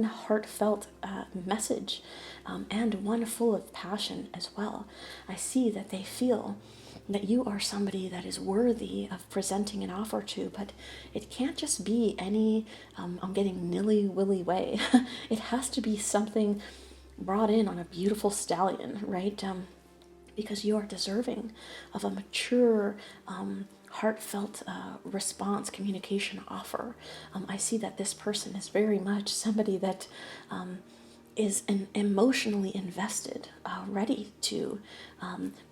heartfelt message, and one full of passion as well. I see that they feel that you are somebody that is worthy of presenting an offer to, but it can't just be any, I'm getting nilly-willy way. It has to be something brought in on a beautiful stallion, right? Because you are deserving of a mature, heartfelt response, communication offer. I see that this person is very much somebody that is emotionally invested, ready to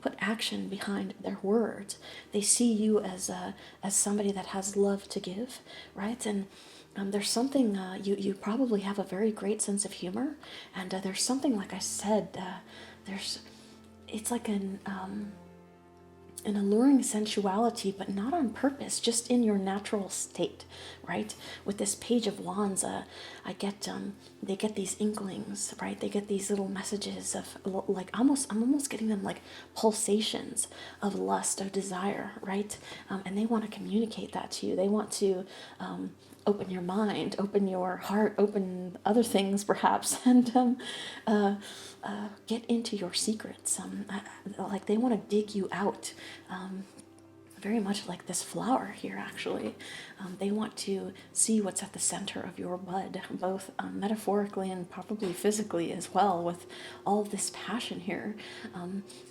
put action behind their words. They see you as somebody that has love to give, right? And there's something, you probably have a very great sense of humor, and there's something, like I said, it's like an alluring sensuality, but not on purpose, just in your natural state, right? With this Page of Wands, I get, they get these inklings, right? They get these little messages of, like, I'm almost getting them like pulsations of lust, of desire, right? And they want to communicate that to you. They want to open your mind, open your heart, open other things perhaps, and get into your secrets. Like they want to dig you out. Very much like this flower here, actually. They want to see what's at the center of your bud, both metaphorically and probably physically as well, with all this passion here.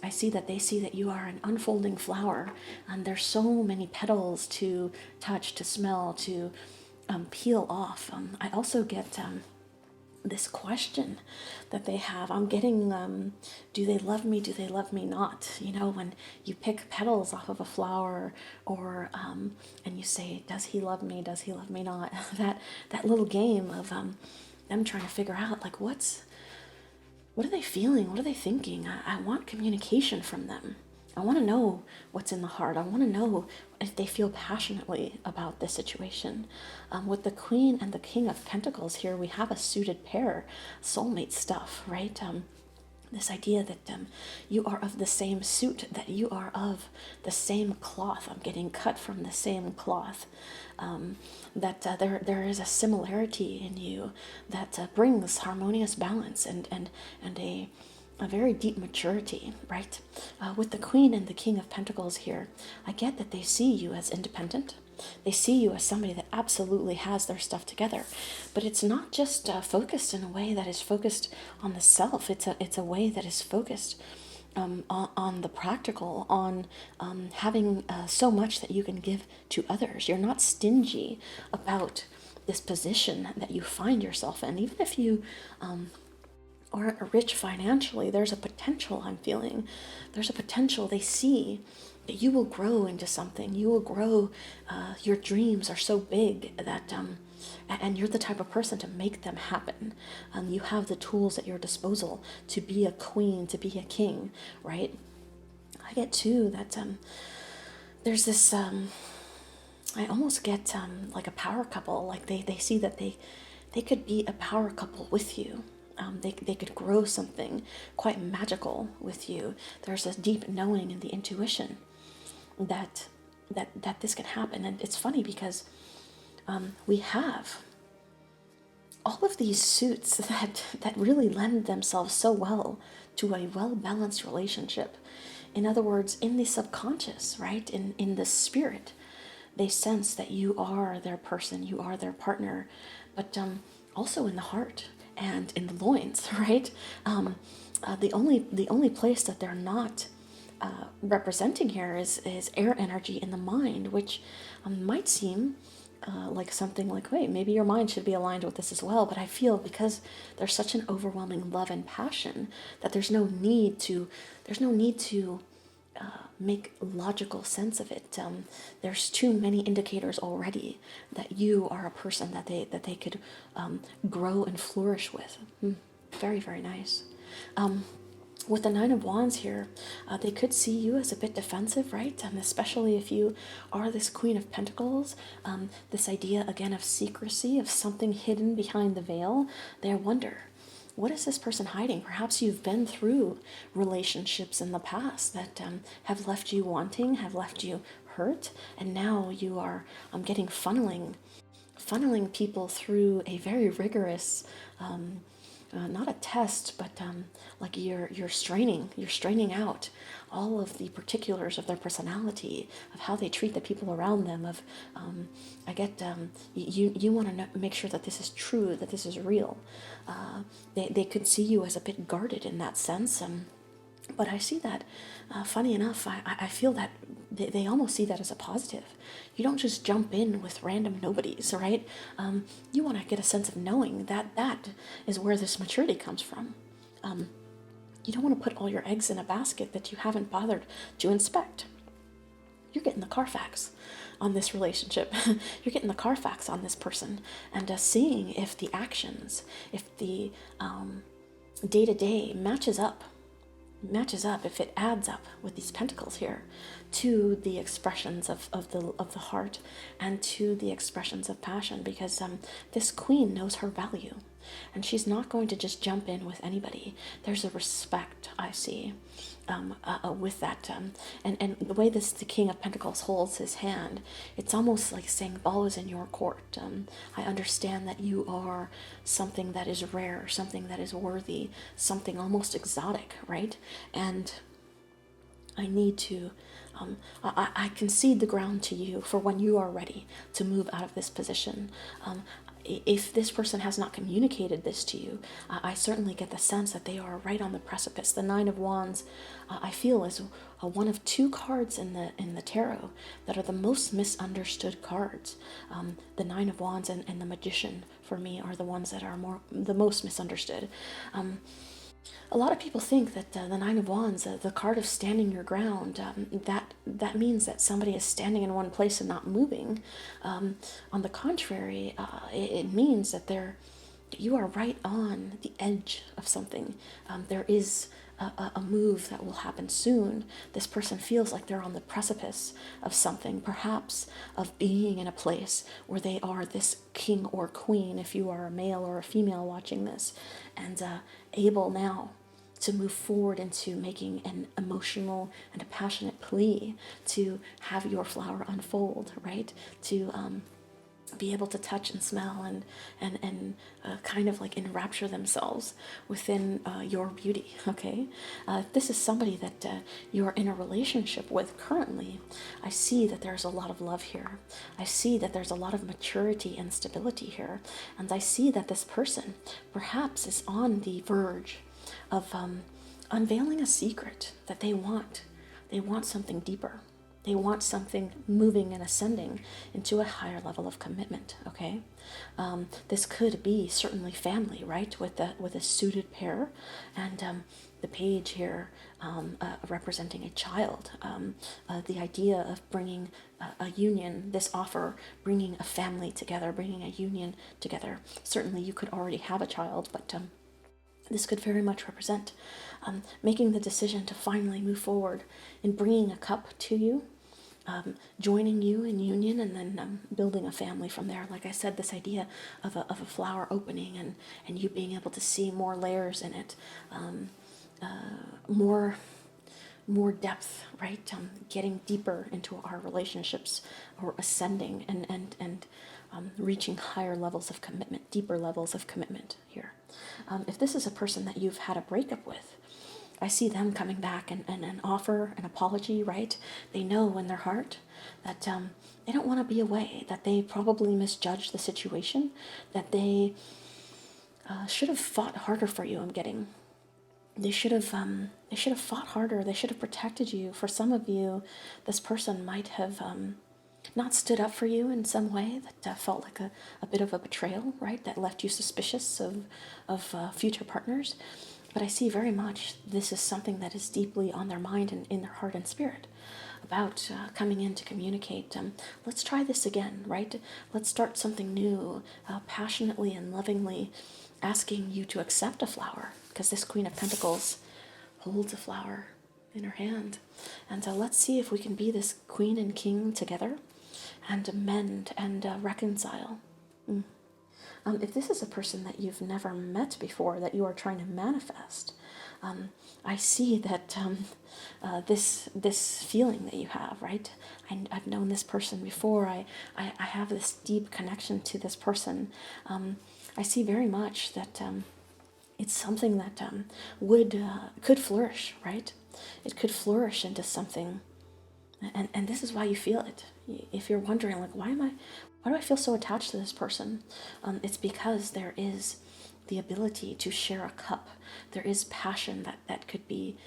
I see that they see that you are an unfolding flower, and there's so many petals to touch, to smell, to peel off. I also get this question that they have. I'm getting, do they love me? Do they love me not? You know, when you pick petals off of a flower, or and you say, does he love me? Does he love me not? that little game of them trying to figure out, like, what are they feeling? What are they thinking? I want communication from them. I want to know what's in the heart. I want to know if they feel passionately about this situation. With the Queen and the King of Pentacles here, we have a suited pair, soulmate stuff, right? This idea that you are of the same suit, that you are of the same cloth. I'm getting cut from the same cloth. That there is a similarity in you that brings harmonious balance and a very deep maturity, right? With the Queen and the King of Pentacles here, I get that they see you as independent. They see you as somebody that absolutely has their stuff together. But it's not just focused in a way that is focused on the self. It's a way that is focused on the practical, on having so much that you can give to others. You're not stingy about this position that you find yourself in. Even if you aren't rich financially, there's a potential. I'm feeling there's a potential. They see that you will grow into something. You will grow. Your dreams are so big that and you're the type of person to make them happen. You have the tools at your disposal to be a queen, to be a king, right? I get too that there's this I almost get like a power couple. Like they see that they could be a power couple with you. They could grow something quite magical with you. There's a deep knowing and the intuition that this can happen. And it's funny because we have all of these suits that really lend themselves so well to a well-balanced relationship. In other words, in the subconscious, right? In the spirit, they sense that you are their person, you are their partner, but also in the heart and in the loins, right? The only place that they're not representing here is air energy in the mind, which might seem like something like, wait, maybe your mind should be aligned with this as well. But I feel because there's such an overwhelming love and passion that there's no need to make logical sense of it. There's too many indicators already that you are a person that they could grow and flourish with. Very, very nice. With the Nine of Wands here, they could see you as a bit defensive, right? Especially if you are this Queen of Pentacles, this idea again of secrecy, of something hidden behind the veil. They wonder, what is this person hiding? Perhaps you've been through relationships in the past that have left you wanting, have left you hurt, and now you are getting funneling people through a very rigorous, not a test, but like you're straining out all of the particulars of their personality, of how they treat the people around them. Of I get you want to make sure that this is true, that this is real. They could see you as a bit guarded in that sense. But I see that, funny enough, I feel that they almost see that as a positive. You don't just jump in with random nobodies, right? You want to get a sense of knowing that that is where this maturity comes from. You don't want to put all your eggs in a basket that you haven't bothered to inspect. You're getting the Carfax on this relationship. You're getting the Carfax on this person, and seeing if the actions, if the day-to-day matches up, if it adds up with these pentacles here to the expressions of the heart and to the expressions of passion, because this queen knows her value, and she's not going to just jump in with anybody. There's a respect I see with that, and the way the King of Pentacles holds his hand, it's almost like saying, ball is in your court. I understand that you are something that is rare, something that is worthy, something almost exotic, right? And I need to, I concede the ground to you for when you are ready to move out of this position. If this person has not communicated this to you, I certainly get the sense that they are right on the precipice. The Nine of Wands, I feel, is one of two cards in the tarot that are the most misunderstood cards. The Nine of Wands and the Magician, for me, are the ones that are the most misunderstood. A lot of people think that the Nine of Wands, the card of standing your ground, that means that somebody is standing in one place and not moving. On the contrary, it means that you are right on the edge of something. There is a move that will happen soon. This person feels like they're on the precipice of something, perhaps of being in a place where they are this king or queen, if you are a male or a female watching this, and able now to move forward into making an emotional and a passionate plea to have your flower unfold, right? To be able to touch and smell and kind of like enrapture themselves within your beauty, okay? If this is somebody that you're in a relationship with currently, I see that there's a lot of love here. I see that there's a lot of maturity and stability here. And I see that this person perhaps is on the verge of unveiling a secret that they want. They want something deeper. They want something moving and ascending into a higher level of commitment, okay? This could be certainly family, right? With a suited pair, and the page here representing a child. The idea of bringing a union, this offer, bringing a family together, bringing a union together. Certainly you could already have a child, but this could very much represent making the decision to finally move forward in bringing a cup to you, joining you in union, and then building a family from there. Like I said, this idea of a flower opening and you being able to see more layers in it, more depth, right? Getting deeper into our relationships, or ascending and reaching higher levels of commitment, deeper levels of commitment here. If this is a person that you've had a breakup with, I see them coming back and offer an apology, right? They know in their heart that they don't want to be away, that they probably misjudged the situation, that they should have fought harder for you. They should have fought harder. They should have protected you. For some of you, this person might have not stood up for you in some way that felt like a bit of a betrayal, right? That left you suspicious of future partners. But I see very much this is something that is deeply on their mind and in their heart and spirit about coming in to communicate. Let's try this again, right? Let's start something new, passionately and lovingly asking you to accept a flower, because this Queen of Pentacles holds a flower in her hand. And let's see if we can be this queen and king together and mend and reconcile. If this is a person that you've never met before, that you are trying to manifest, I see that this feeling that you have, right? I've known this person before. I have this deep connection to this person. I see very much that it's something that could flourish, right? It could flourish into something, and this is why you feel it. If you're wondering, like, why do I feel so attached to this person? It's because there is the ability to share a cup. There is passion that could be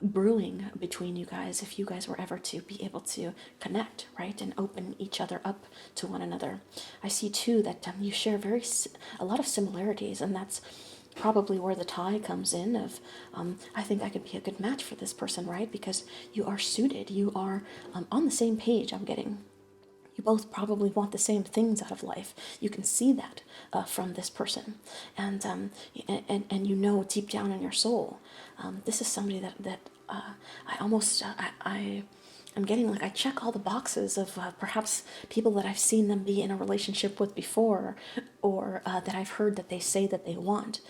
brewing between you guys if you guys were ever to be able to connect, right, and open each other up to one another. I see too that you share a lot of similarities, and that's probably where the tie comes in of I think I could be a good match for this person, right, because you are suited, you are on the same page. I'm getting you both probably want the same things out of life. You can see that from this person, and you know deep down in your soul, this is somebody that I almost I'm getting like I check all the boxes of perhaps people that I've seen them be in a relationship with before, or that I've heard that they say that they want.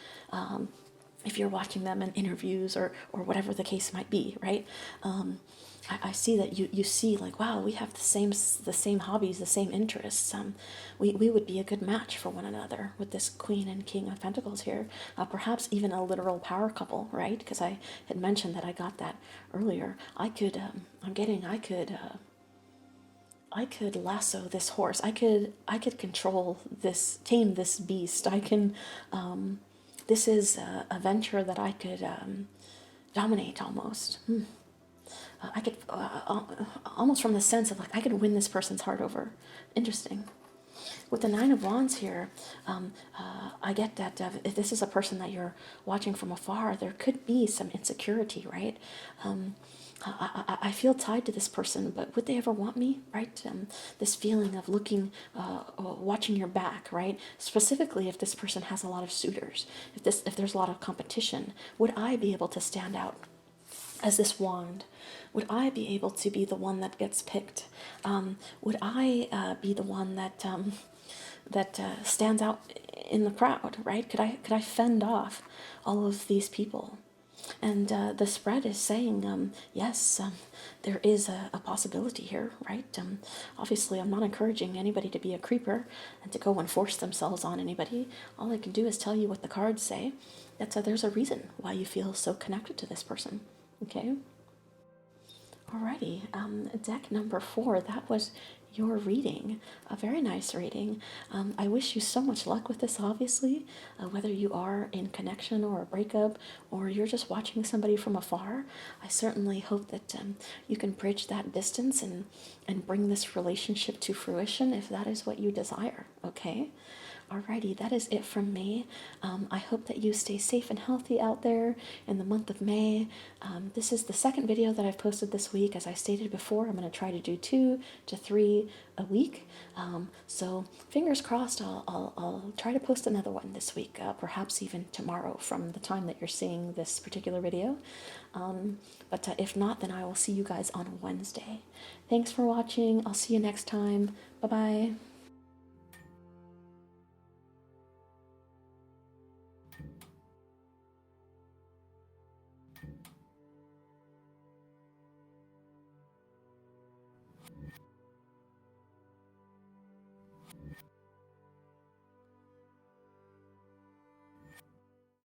If you're watching them in interviews or whatever the case might be, right? I see that you see like, wow, we have the same hobbies, the same interests. We would be a good match for one another with this Queen and King of Pentacles here. Perhaps even a literal power couple, right? Because I had mentioned that I got that earlier. I could I could lasso this horse. I could control this, tame this beast. I can. This is a venture that I could dominate almost. I could almost from the sense of like I could win this person's heart over. Interesting. With the Nine of Wands here, I get that if this is a person that you're watching from afar, there could be some insecurity, right? I feel tied to this person, but would they ever want me, right? This feeling of looking, watching your back, right? Specifically, if this person has a lot of suitors, if there's a lot of competition, would I be able to stand out as this wand? Would I be able to be the one that gets picked? Would I be the one that stands out in the crowd, right? Could I fend off all of these people? And the spread is saying, yes, there is a possibility here, right? Obviously, I'm not encouraging anybody to be a creeper and to go and force themselves on anybody. All I can do is tell you what the cards say. There's a reason why you feel so connected to this person, okay? Alrighty, deck number 4, that was your reading. A very nice reading. I wish you so much luck with this, obviously, whether you are in connection or a breakup, or you're just watching somebody from afar. I certainly hope that you can bridge that distance and bring this relationship to fruition if that is what you desire, okay? Alrighty, that is it from me. I hope that you stay safe and healthy out there in the month of May. This is the second video that I've posted this week. As I stated before, I'm going to try to do 2 to 3 a week. So fingers crossed, I'll try to post another one this week, perhaps even tomorrow from the time that you're seeing this particular video. But if not, then I will see you guys on Wednesday. Thanks for watching. I'll see you next time. Bye-bye.